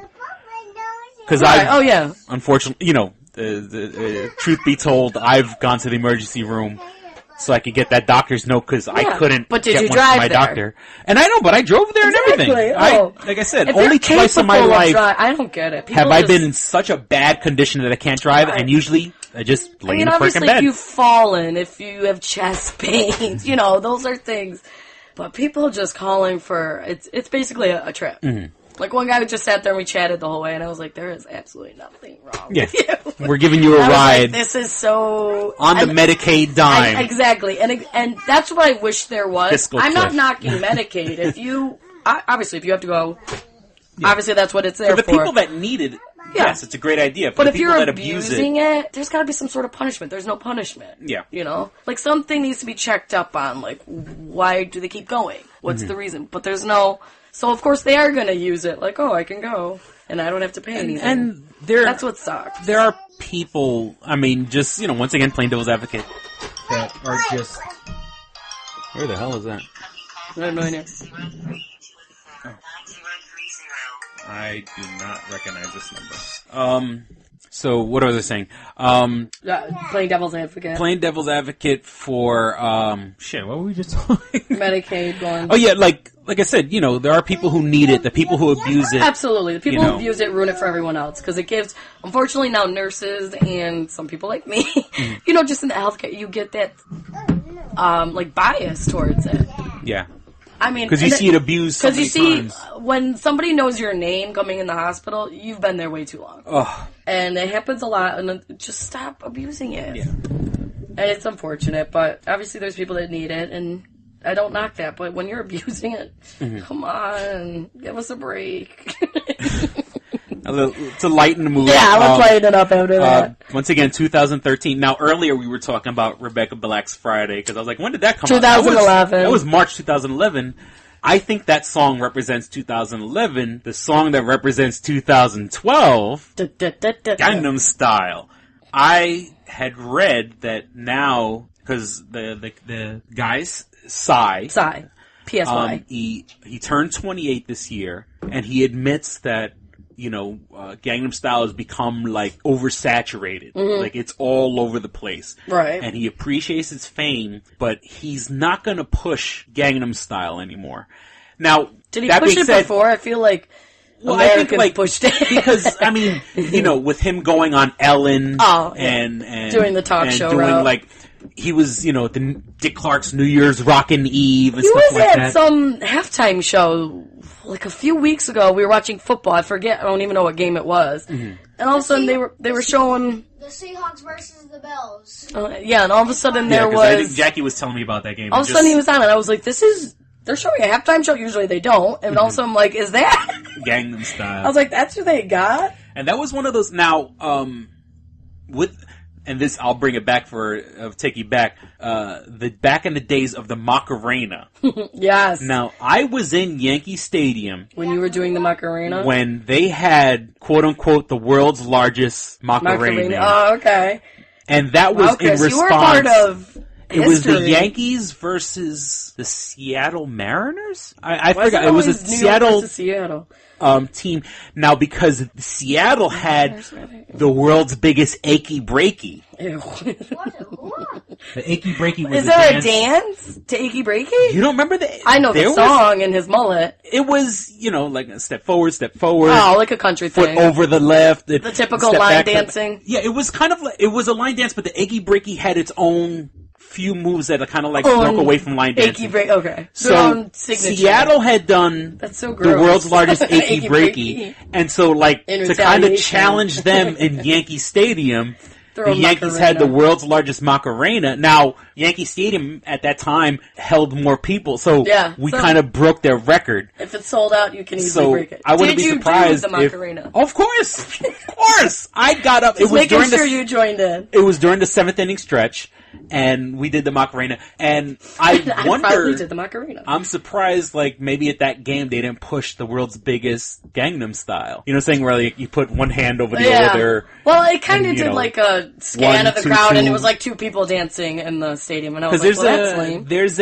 Because unfortunately, the truth be told, I've gone to the emergency room so I could get that doctor's note because I couldn't but did get you one drive from my there? doctor. And I know, but I drove there and everything. Like I said, If only you're twice in my capable of life I don't get it. People have I been in such a bad condition that I can't drive, and usually I just lay in a freaking obviously, bed. if you've fallen, if you have chest pains, those are things. But people just calling for it's basically a trip. Mm-hmm. Like, one guy just sat there and we chatted the whole way, and I was like, there is absolutely nothing wrong with you. We're giving you a ride. Like, this is so... On the Medicaid dime. Exactly. And that's what I wish there was. Fiscal I'm cliff. not knocking Medicaid. If you have to go, obviously that's what it's there for. For the people that need it, yes, it's a great idea. For but the if people you're that abuse abusing it, there's got to be some sort of punishment. There's no punishment. Yeah. Like, something needs to be checked up on. Like, why do they keep going? What's the reason? But there's no... So, of course, they are going to use it. Like, I can go, and I don't have to pay anything. And that's what sucks. There are people, just, once again, playing devil's advocate, that are just... Where the hell is that? I have no idea. Oh. I do not recognize this number. So, what was I saying? Playing devil's advocate. Playing devil's advocate for, what were we just talking? Medicaid going. Oh, yeah, like I said, there are people who need it, the people who abuse it. Absolutely. The people who abuse it ruin it for everyone else. Because it gives, unfortunately, now nurses and some people like me, just in the healthcare, you get that, bias towards it. Yeah. I mean, because you see it abused so many times. When somebody knows your name coming in the hospital, you've been there way too long. Ugh. And it happens a lot, and just stop abusing it. Yeah. And it's unfortunate, but obviously there's people that need it, and I don't knock that, but when you're abusing it, come on, give us a break. To lighten the mood. Yeah, let's lighten it up after that. Once again, 2013. Now, earlier we were talking about Rebecca Black's Friday, because I was like, when did that come out? 2011. That was March 2011. I think that song represents 2011. The song that represents 2012, Gangnam Style. I had read that now, because the guy's Psy, PSY. he turned 28 this year, and he admits that Gangnam Style has become like oversaturated. Mm-hmm. Like it's all over the place. Right. And he appreciates its fame, but he's not going to push Gangnam Style anymore. Now, did he push it before? I feel like Americans pushed it. Because, with him going on Ellen and doing the talk show route. He was, the Dick Clark's New Year's Rockin' Eve and stuff like that. He was at some halftime show like a few weeks ago. We were watching football. I forget. I don't even know what game it was. Mm-hmm. And all of a sudden they were showing the Seahawks versus the Bills. And all of a sudden there was. I think Jackie was telling me about that game. All of a sudden he was on it. I was like, they're showing a halftime show. Usually they don't. And all of a sudden I'm like, is that Gangnam Style? I was like, that's who they got. And that was one of those. Now, and this, I'll bring it back take you back, back in the days of the Macarena. Yes. Now, I was in Yankee Stadium. When you were doing the Macarena? When they had, quote unquote, the world's largest Macarena. Oh, okay. And that was in response. You were part of It was the Yankees versus the Seattle Mariners? I forgot. It was a Seattle team. Now, because Seattle had the world's biggest achy breaky. The achy breaky was Is there a dance to achy breaky? You don't remember I know the song and his mullet. It was, like a step forward. Oh, like a country thing. Foot over the left. The typical line dancing. Yeah, it was kind of like, it was a line dance, but the achy breaky had its own few moves that are kind of like broke away from line dancing. Okay. So Seattle had done the world's largest achy breaky, and so to kind of challenge them in Yankee Stadium, the Yankees had the world's largest Macarena. Now, Yankee Stadium at that time held more people, so we kind of broke their record. If it's sold out, you can easily break it. I wouldn't be surprised the Macarena? Of course! I got up. You joined in. It was during the 7th inning stretch. and we did the Macarena. And I wonder, probably did the Macarena. I'm surprised, like, maybe at that game they didn't push the world's biggest Gangnam Style. You know what I'm saying? Where like, you put one hand over the other. Well, it kind of did like a scan of the crowd, two. And it was like 2 people dancing in the stadium, and I was like, well, that's lame. There is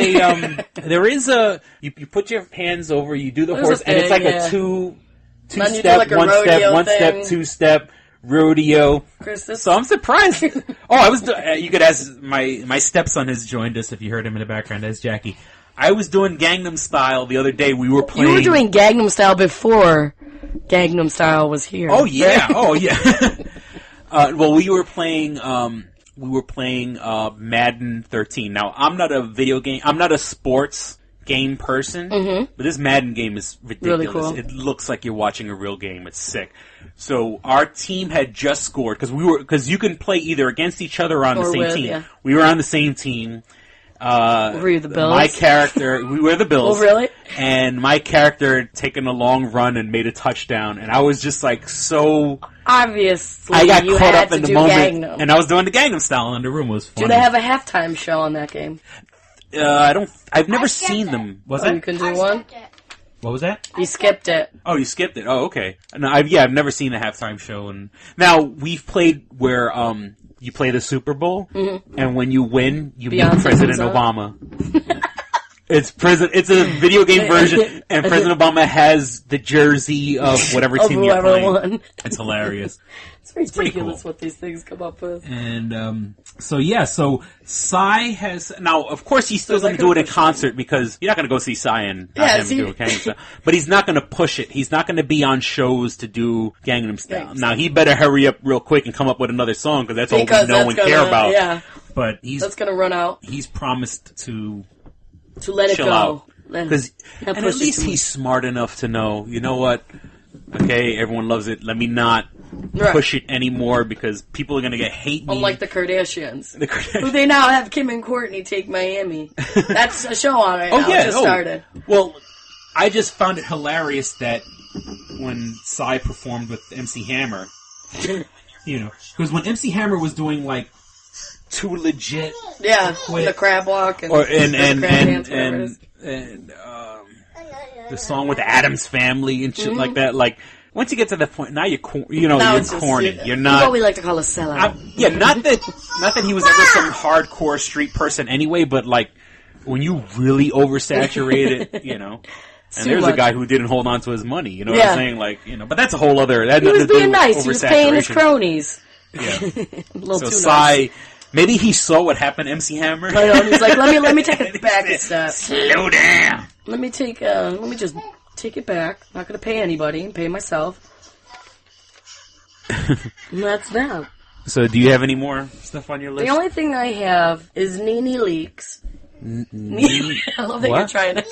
a, you put your hands over, you do the horse, and it's like a two-step, like a one rodeo step, thing. 2-step. Rodeo. Chris, so I'm surprised. I was. You could ask my stepson has joined us if you heard him in the background. That's Jackie. I was doing Gangnam Style the other day. We were playing. You were doing Gangnam Style before Gangnam Style was here. Oh yeah. Oh yeah. Well, we were playing. Madden 13. Now I'm not a video game. I'm not a sports game person, but this Madden game is ridiculous. Really cool. It looks like you're watching a real game. It's sick. So our team had just scored because you can play either against each other or on the same team. Yeah. We were on the same team. Were you the Bills? My character, we were the Bills. Oh, really? And my character had taken a long run and made a touchdown, and I was just like so. Obviously, I got you caught had up in to the do moment, Gangnam. and I was doing the Gangnam Style in the room. It was funny. Do they have a halftime show on that game? I've never seen them. Was that? You can do one. What was that? You skipped it. Oh, you skipped it. Oh, okay. No, I've never seen the halftime show. And now we've played where you play the Super Bowl, and when you win, you meet President Obama. It's a video game version, and President Obama has the jersey of whatever team you're playing. Won. It's hilarious. It's ridiculous cool. what these things come up with. And so Psy has now. Of course, he's still going to do it in concert because you're not going to go see Psy and not have him do a Gangnam Style. But he's not going to push it. He's not going to be on shows to do Gangnam Style. Now he better hurry up real quick and come up with another song because that's all we know and care about. Yeah, but that's going to run out. He's promised to let it chill go. out. And at least he's smart enough to know, you know what? Okay, everyone loves it. Let me not push it anymore because people are going to hate me. Unlike the Kardashians. Who they now have Kim and Courtney take Miami. That's a show on right now. Yeah. It just started. Well, I just found it hilarious that when Psy performed with MC Hammer, because when MC Hammer was doing like too legit, the crab walk and the song with the Addams Family and shit like that. Like once you get to that point, now you're corny. You're not what we like to call a sellout. Not that he was ever some hardcore street person anyway, but like when you really oversaturate it, And there's a guy who didn't hold on to his money. You know what I'm saying? Like, but that's a whole other. That he was being nice. He was paying his cronies. Yeah. So Psy, maybe he saw what happened to MC Hammer. I know. He's like, let me take it back a step. Slow down. Let me just take it back. I'm not going to pay anybody. Pay myself. And that's that. So, do you have any more stuff on your list? The only thing I have is Nene Leakes. I love that you're trying to.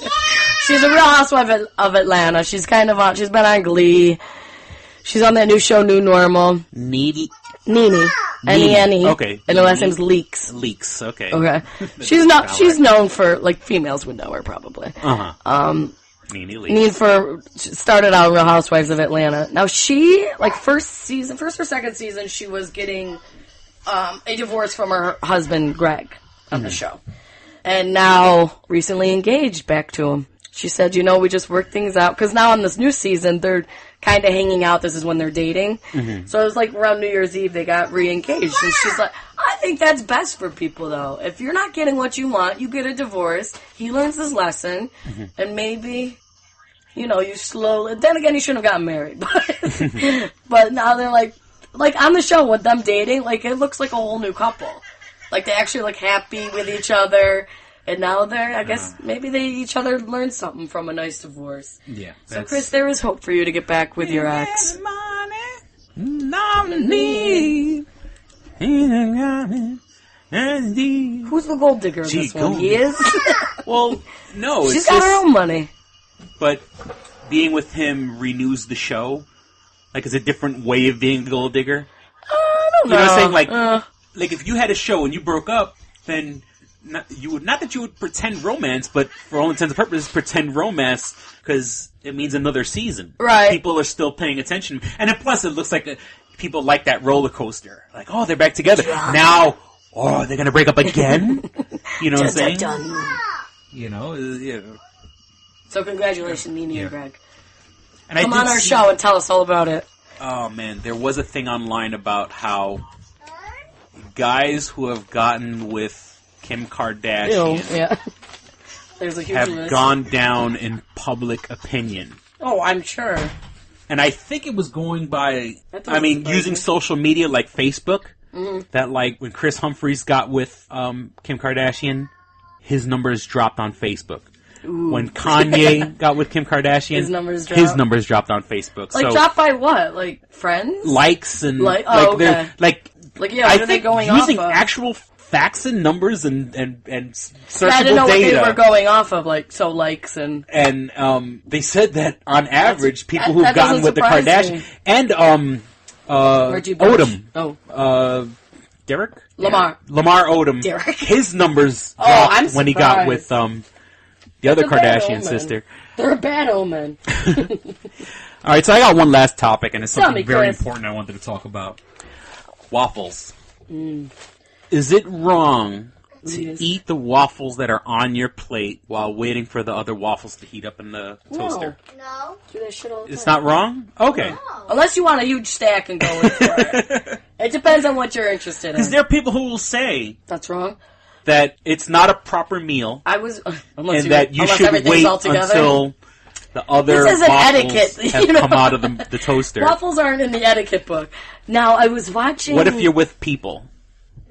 She's a real housewife of Atlanta. She's kind of on. She's been on Glee. She's on that new show, New Normal. Nene. N-E-N-E. Okay. And her last name's Leakes. Leakes. Okay. Okay. She's known for like females would know her probably. Nene Leakes. Started out Real Housewives of Atlanta. Now she first or second season she was getting a divorce from her husband Greg on the show. And now, recently engaged back to him. She said, we just worked things out. Because now on this new season, they're kind of hanging out. This is when they're dating. Mm-hmm. So it was like around New Year's Eve, they got re-engaged. And she's like, I think that's best for people, though. If you're not getting what you want, you get a divorce. He learns his lesson. Mm-hmm. And maybe, you slowly... Then again, he shouldn't have gotten married. But now they're like on the show with them dating, it looks like a whole new couple. They actually happy with each other, and now I guess maybe each other learned something from a nice divorce. Yeah. So, Chris, there is hope for you to get back with your ex. Who's the gold digger in this one? He is? Well, no. She's got her own money. But being with him renews the show? It's a different way of being the gold digger? I don't know. You know what I'm saying? If you had a show and you broke up, then not that you would pretend romance, but for all intents and purposes, pretend romance because it means another season. Right. People are still paying attention, and then plus it looks like people like that roller coaster. They're back together now. oh, they're gonna break up again? You know what I'm saying? Dun. You know, yeah. So congratulations, Nene and Greg. And Come on our show and tell us all about it. Oh man, there was a thing online about how guys who have gotten with Kim Kardashian There's a huge have list. gone down in public opinion. Oh, I'm sure. And I think it was going by, using crazy. social media like Facebook, Mm-hmm. that like when Chris Humphries got with Kim Kardashian, his numbers dropped on Facebook. Ooh. When Kanye got with Kim Kardashian, His numbers dropped on Facebook. Like, so, dropped by what? Like, friends? likes and okay. like Like, yeah, I what are they think going using off of? actual facts and numbers and searchable I didn't know data. what they were going off of, like, so likes and... And they said that on average, people who've that gotten with doesn't the surprise Kardashians me. and Reggie Bush. Odom, Oh. Derek Lamar. Lamar Odom, Derek. his numbers Oh, dropped I'm when he got surprised. with the other That's a bad Kardashian omen. sister. They're a bad omen. All right, so I got one last topic, and it's Tell something me, very Chris. important I wanted to talk about. Waffles. Is it wrong to Yes. eat the waffles that are on your plate while waiting for the other waffles to heat up in the toaster? No. Do that shit all the It's time. not wrong? Okay. Unless you want a huge stack and go in for it. It depends on what you're interested in. Because there are people who will say That's wrong. that it's not a proper meal I was... Unless and that you unless should everything's wait all together. until the other This isn't waffles etiquette, have you know? come out of the toaster. Waffles aren't in the etiquette book. Now, I was watching... What if you're with people?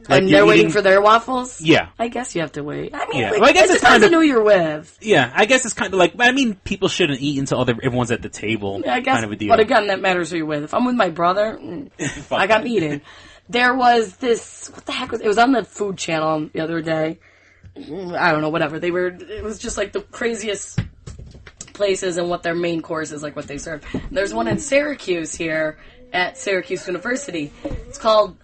Like and you're they're waiting eating- for their waffles? Yeah. I guess you have to wait. I mean, Yeah. like, Well, I guess it it's depends kind of- on who you're with. Yeah, I guess it's kind of like, I mean, people shouldn't eat until everyone's at the table. Yeah, I guess, kind of a deal. but again, that matters who you're with. If I'm with my brother, I got eating. There was this, what the heck was it? Was on the Food Channel the other day. I don't know, whatever. It was just like the craziest places and what their main course is, like what they serve. There's one in Syracuse here at Syracuse University. It's called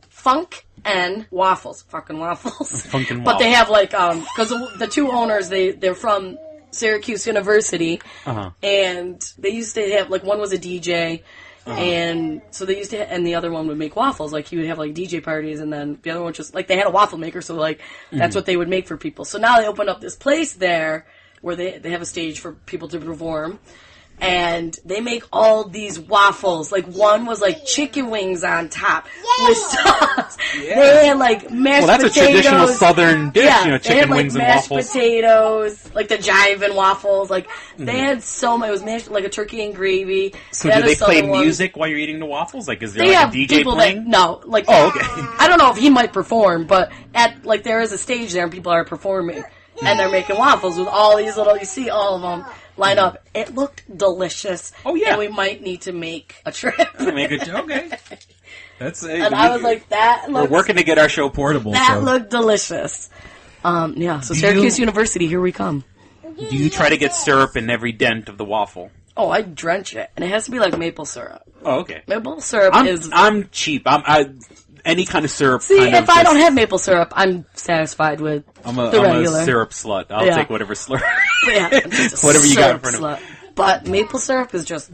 Funk and Waffles. Fucking waffles. Funk and But they waffles. have like, because the two owners, they're from Syracuse University. Uh-huh. And they used to have, like, one was a DJ, and so they used to, and the other one would make waffles. Like, he would have, like, DJ parties, and then the other one just, like, they had a waffle maker, so, like, that's what they would make for people. So now they opened up this place there where they have a stage for people to perform. And they make all these waffles. Like, one was, like, chicken wings on top with sauce. They had, like, mashed potatoes. Well, that's a traditional Southern dish, Yeah, you know, they had, chicken like, wings and mashed waffles. potatoes, like the jiving waffles. Like, they had so much. It was mashed, like, a turkey and gravy. So had do a they play southern one. music while you're eating the waffles? Like, is there They like have a DJ people playing? that, no, like, Oh, okay. I don't know if he might perform, but like, there is a stage there and people are performing. And they're making waffles with all these little, you see all of them line up. It looked delicious. Oh, yeah. And we might need to make a trip. Make it, okay. That's And I was like, that we're looks, working to get our show portable. that so. looked delicious. Yeah, so Do Syracuse you- University, here we come. Do you try to get syrup in every dent of the waffle? Oh, I drench it. And it has to be like maple syrup. Oh, okay. Maple syrup is... I'm cheap. Any kind of syrup. See, kind if of I just- don't have maple syrup, I'm satisfied with I'm the a regular. syrup slut. I'll Yeah. take whatever slur. Yeah, Whatever you got in syrup front of me. slut. But maple syrup is just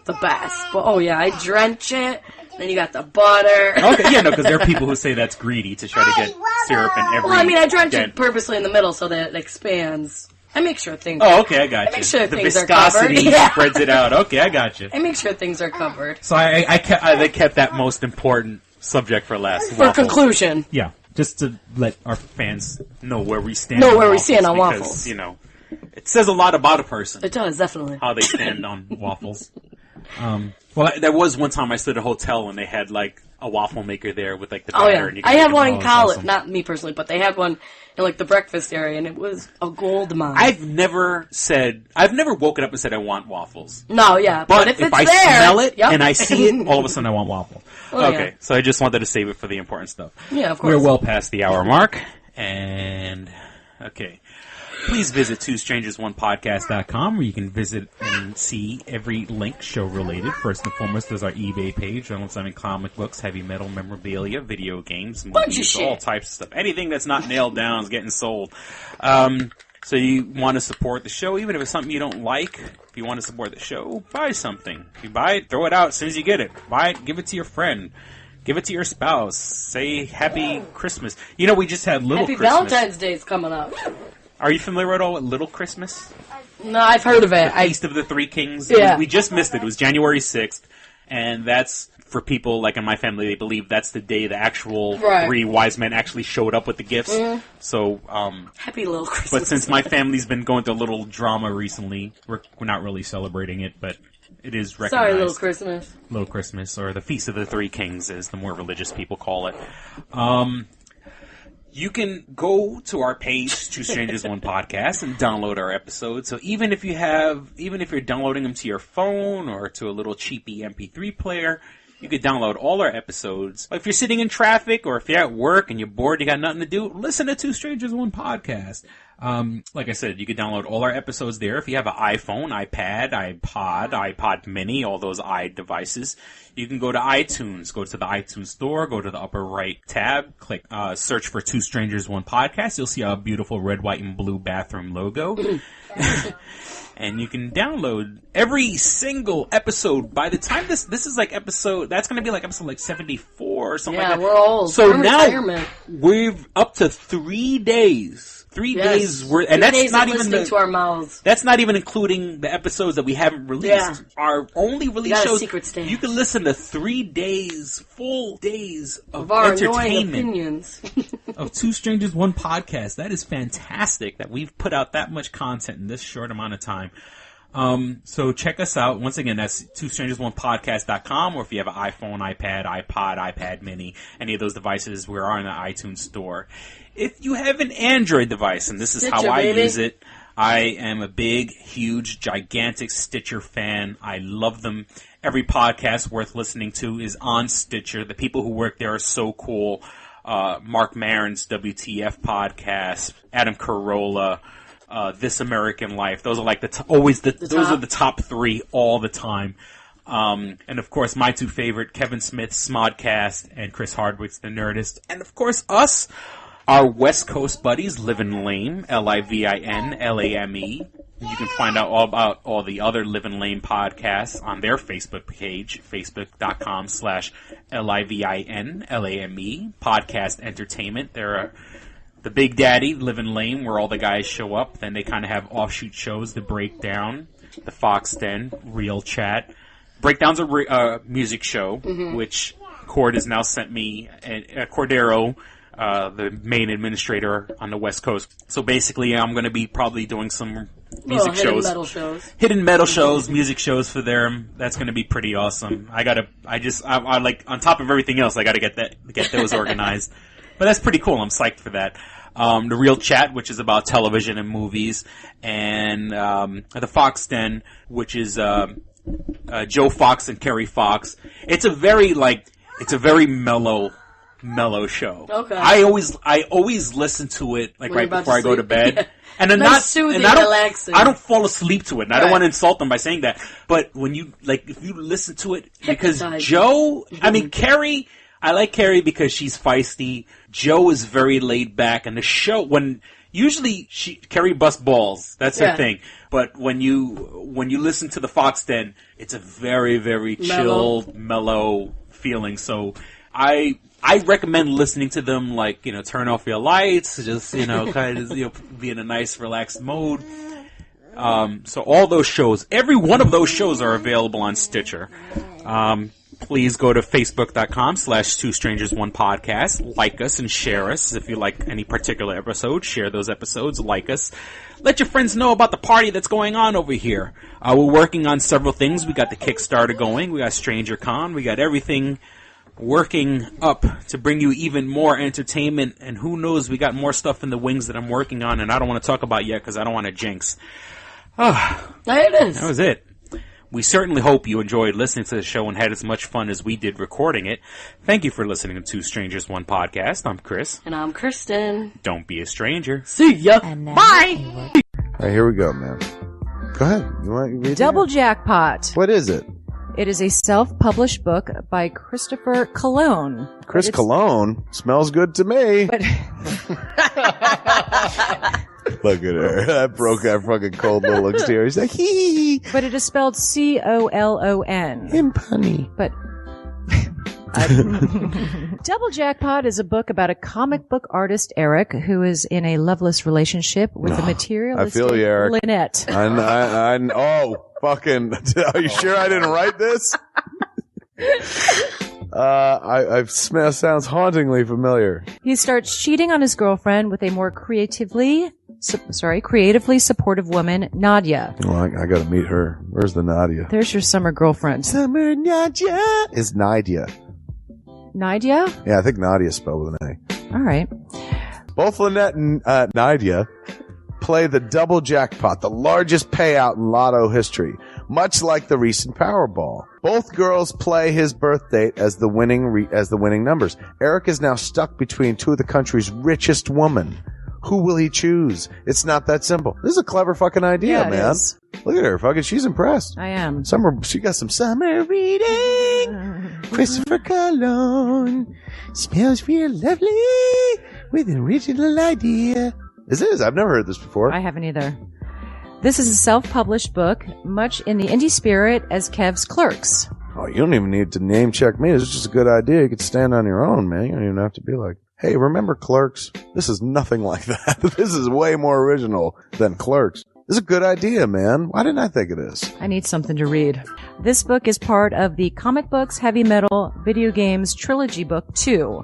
the best. But oh yeah, I drench it. Then you got the butter. Okay, yeah, no, because there are people who say that's greedy to try to get syrup in every. Well, I mean, I drench dent. it purposely in the middle so that it expands. I make sure things. Oh, okay, I got you. make sure the things are viscosity covered. Yeah. spreads it out. Okay, I got you. I make sure things are covered. So I kept that most important subject for last. For waffles. conclusion, Yeah, just to let our fans know where we stand. Know on where we waffles, stand on because, waffles. You know, it says a lot about a person it does definitely. how they stand on waffles. Well, there was one time I stood at a hotel and they had like a waffle maker there with like the Oh batter. yeah, and you could I make had them one all. in It's college. awesome. Not me personally, but they had one in like the breakfast area, and it was a gold mine. I've never woken up and said I want waffles. No, yeah, but if it's I there, smell it yep. and I see it, all of a sudden I want waffle. Oh, okay, yeah. so I just wanted to save it for the important stuff. Yeah, of course. We're well past the hour mark, and okay. Please visit twostrangersonepodcast.com where you can visit and see every link show related. First and foremost, there's our eBay page. I'm selling comic books, heavy metal memorabilia, video games, Bunch of movies, shit. all types of stuff. Anything that's not nailed down is getting sold. So you want to support the show, even if it's something you don't like. If you want to support the show, buy something. If you buy it, throw it out as soon as you get it. Buy it, give it to your friend. Give it to your spouse. Say Happy Christmas. You know, we just had Little Happy Christmas. Valentine's Day is coming up. Are you familiar at all with Little Christmas? No, I've heard of it. Feast of the Three Kings. Yeah. We just missed it. It was January 6th. And that's, for people like in my family, they believe that's the day the actual three wise men actually showed up with the gifts. So, Happy Little Christmas. But since my family's been going through a little drama recently, we're not really celebrating it, but it is recognized. Sorry, Little Christmas. Little Christmas, or the Feast of the Three Kings, as the more religious people call it. You can go to our page, Two Strangers One Podcast, and download our episodes. So even if you're downloading them to your phone or to a little cheapy MP3 player, you could download all our episodes. If you're sitting in traffic or if you're at work and you're bored, you got nothing to do, listen to Two Strangers One Podcast. Like I said, you can download all our episodes there. If you have an iPhone, iPad, iPod Mini, all those devices, you can go to iTunes, go to the iTunes store, go to the upper right tab, click, search for Two Strangers One Podcast. You'll see a beautiful red, white, and blue bathroom logo. And you can download every single episode. By the time this is like episode, that's going to be like episode like 74 or something like that. Yeah, we're old. So we're now we're up to 3 days. 3 days worth, and that's not even to our mouths. That's not even including the episodes that we haven't released. Yeah. Our only release shows. Secret stand. You can listen to 3 days, full days of our entertainment. Opinions. Of Two Strangers One Podcast. That is fantastic that we've put out that much content in this short amount of time. So check us out. Once again, that's twostrangersonepodcast.com, or if you have an iPhone, iPad, iPod, iPad Mini, any of those devices, we're on the iTunes store. If you have an Android device, and this is Stitcher, how I baby. use it, I am a big, huge, gigantic Stitcher fan. I love them. Every podcast worth listening to is on Stitcher. The people who work there are so cool. Mark Maron's WTF podcast, Adam Carolla, This American Life. Those are like those are the top 3 all the time. And of course, my 2 favorite, Kevin Smith's Smodcast and Chris Hardwick's The Nerdist. And of course, us, our West Coast buddies, Livin' Lame, LIVIN-LAME. You can find out all about all the other Livin' Lame podcasts on their Facebook page, facebook.com/LIVIN-LAME, Podcast Entertainment. They're the Big Daddy, Livin' Lame, where all the guys show up. Then they kind of have offshoot shows, The Breakdown, The Fox Den, Real Chat. Breakdown's a music show, which Cord has now sent me, Cordero, the main administrator on the West Coast. So basically, I'm going to be probably doing some music shows. Hidden metal shows, music shows for them. That's going to be pretty awesome. I like, on top of everything else, I got to get those organized. But that's pretty cool. I'm psyched for that. The Real Chat, which is about television and movies, and the Fox Den, which is Joe Fox and Kerry Fox. It's a very mellow show. Okay. I always listen to it like right before I go to bed. And I'm relaxing. I don't fall asleep to it, and I don't want to insult them by saying that. But when you if you listen to it, because Joe, Kerry, I like Kerry because she's feisty. Joe is very laid back, and the show Kerry busts balls. That's her thing. But when you listen to the Fox Den, it's a very, very chilled, mellow feeling. So I recommend listening to them, turn off your lights, just, be in a nice, relaxed mode. So all those shows, every one of those shows are available on Stitcher. Please go to facebook.com/twostrangersonePodcast. Like us and share us. If you like any particular episode, share those episodes, like us. Let your friends know about the party that's going on over here. We're working on several things. We got the Kickstarter going. We got StrangerCon. We got everything working up to bring you even more entertainment. And who knows, we got more stuff in the wings that I'm working on, and I don't want to talk about yet because I don't want to jinx. There it is. That was it. We certainly hope you enjoyed listening to the show and had as much fun as we did recording it. Thank you for listening to Two Strangers, One Podcast. I'm Chris. And I'm Kristen. Don't be a stranger. See ya. Bye. All right, here we go, man. Go ahead. You want to read Double Jackpot. What is it? It is a self-published book by Christopher Cologne. Chris Cologne? Smells good to me. But look at her. That broke that fucking cold little exterior. He's like, hee. But it is spelled C-O-L-O-N. Him punny. But Double Jackpot is a book about a comic book artist, Eric, who is in a loveless relationship with a materialistic I feel you, Eric. Lynette. Oh, fucking. Are you sure I didn't write this? Sounds hauntingly familiar. He starts cheating on his girlfriend with a more creatively supportive woman, Nadia. Well, I gotta meet her. Where's the Nadia? There's your summer girlfriend. Summer Nadia is Nadia. Nadia? Yeah, I think Nadia spelled with an A. All right. Both Lynette and Nadia play the double jackpot, the largest payout in lotto history, much like the recent Powerball. Both girls play his birth date as the winning numbers. Eric is now stuck between two of the country's richest women. Who will he choose? It's not that simple. This is a clever fucking idea, Yeah, man. it is. Look at her, fucking. She's impressed. I am. She got some summer reading. Christopher Cologne smells real lovely with an original idea. This is. I've never heard this before. I haven't either. This is a self-published book, much in the indie spirit as Kev's Clerks. Oh, you don't even need to name check me. This is just a good idea. You could stand on your own, man. You don't even have to be like, hey, remember Clerks? This is nothing like that. This is way more original than Clerks. This is a good idea, man. Why didn't I think of this? I need something to read. This book is part of the Comic Books, Heavy Metal, Video Games Trilogy Book 2.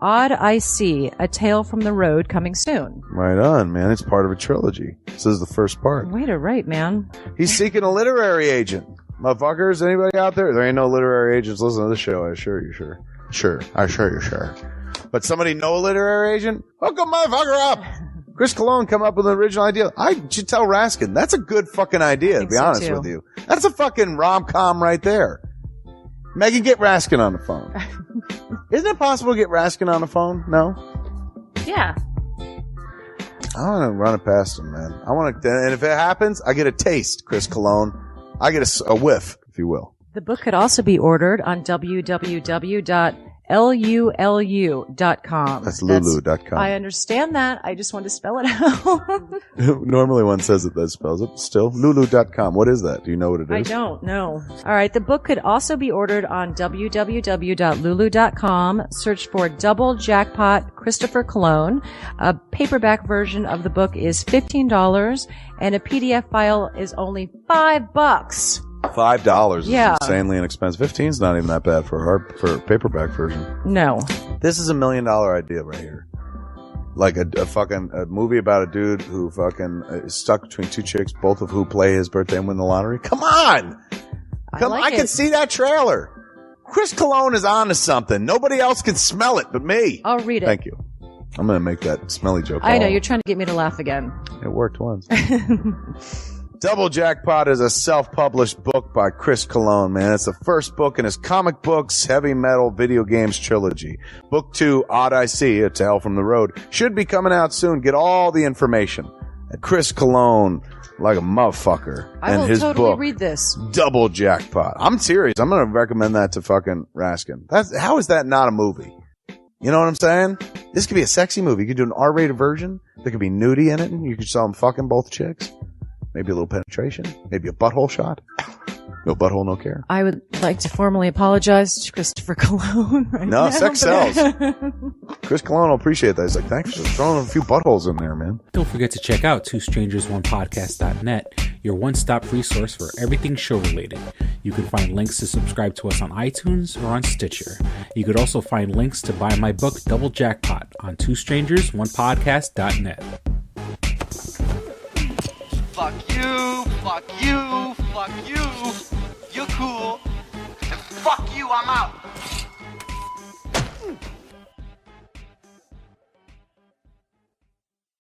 Odd I See, A Tale from the Road, coming soon. Right on, man. It's part of a trilogy. This is the first part. Way to write, man. He's seeking a literary agent. Motherfuckers, anybody out there? There ain't no literary agents listening to this show, I assure you, sure. Sure. I assure you, sure. But somebody know a literary agent? Hook a motherfucker up! Chris Cologne come up with an original idea. I should tell Raskin, that's a good fucking idea, to be honest with you. That's a fucking rom-com right there. Megan, get Raskin on the phone. Isn't it possible to get Raskin on the phone? No? Yeah. I want to run it past him, man. I want to, and if it happens, I get a taste, Chris Cologne. I get a whiff, if you will. The book could also be ordered on www.lulu.com. That's lulu.com. I understand that. I just want to spell it out. Normally one says it that spells it. Still, lulu.com. What is that? Do you know what it is? I don't know. All right. The book could also be ordered on www.lulu.com. Search for Double Jackpot Christopher Cologne. A paperback version of the book is $15 and a PDF file is only $5. $5 is Yeah. insanely inexpensive. 15's not even that bad for a paperback version. No. This is $1 million idea right here. Like a movie about a dude who fucking is stuck between two chicks, both of who play his birthday and win the lottery. Come on! I can see that trailer. Chris Cologne is on to something. Nobody else can smell it but me. I'll read it. Thank you. I'm going to make that smelly joke. I know. You're trying to get me to laugh again. It worked once. Double Jackpot is a self-published book by Chris Cologne, man. It's the first book in his Comic Books, Heavy Metal, Video Games trilogy. Book 2, Odd I See, A Tale from the Road, should be coming out soon. Get all the information at Chris Cologne, like a motherfucker. I will totally read this. Double Jackpot. I'm serious. I'm going to recommend that to fucking Raskin. How is that not a movie? You know what I'm saying? This could be a sexy movie. You could do an R-rated version. There could be nudie in it, and you could saw them fucking both chicks. Maybe a little penetration. Maybe a butthole shot. No butthole, no care. I would like to formally apologize to Christopher Cologne right now. No, sex sells. Chris Cologne will appreciate that. He's like, thanks for throwing a few buttholes in there, man. Don't forget to check out twostrangersonePodcast.net, your one-stop resource for everything show-related. You can find links to subscribe to us on iTunes or on Stitcher. You could also find links to buy my book, Double Jackpot, on twostrangersonepodcast.net. Fuck you, fuck you, fuck you. You're cool. And fuck you, I'm out.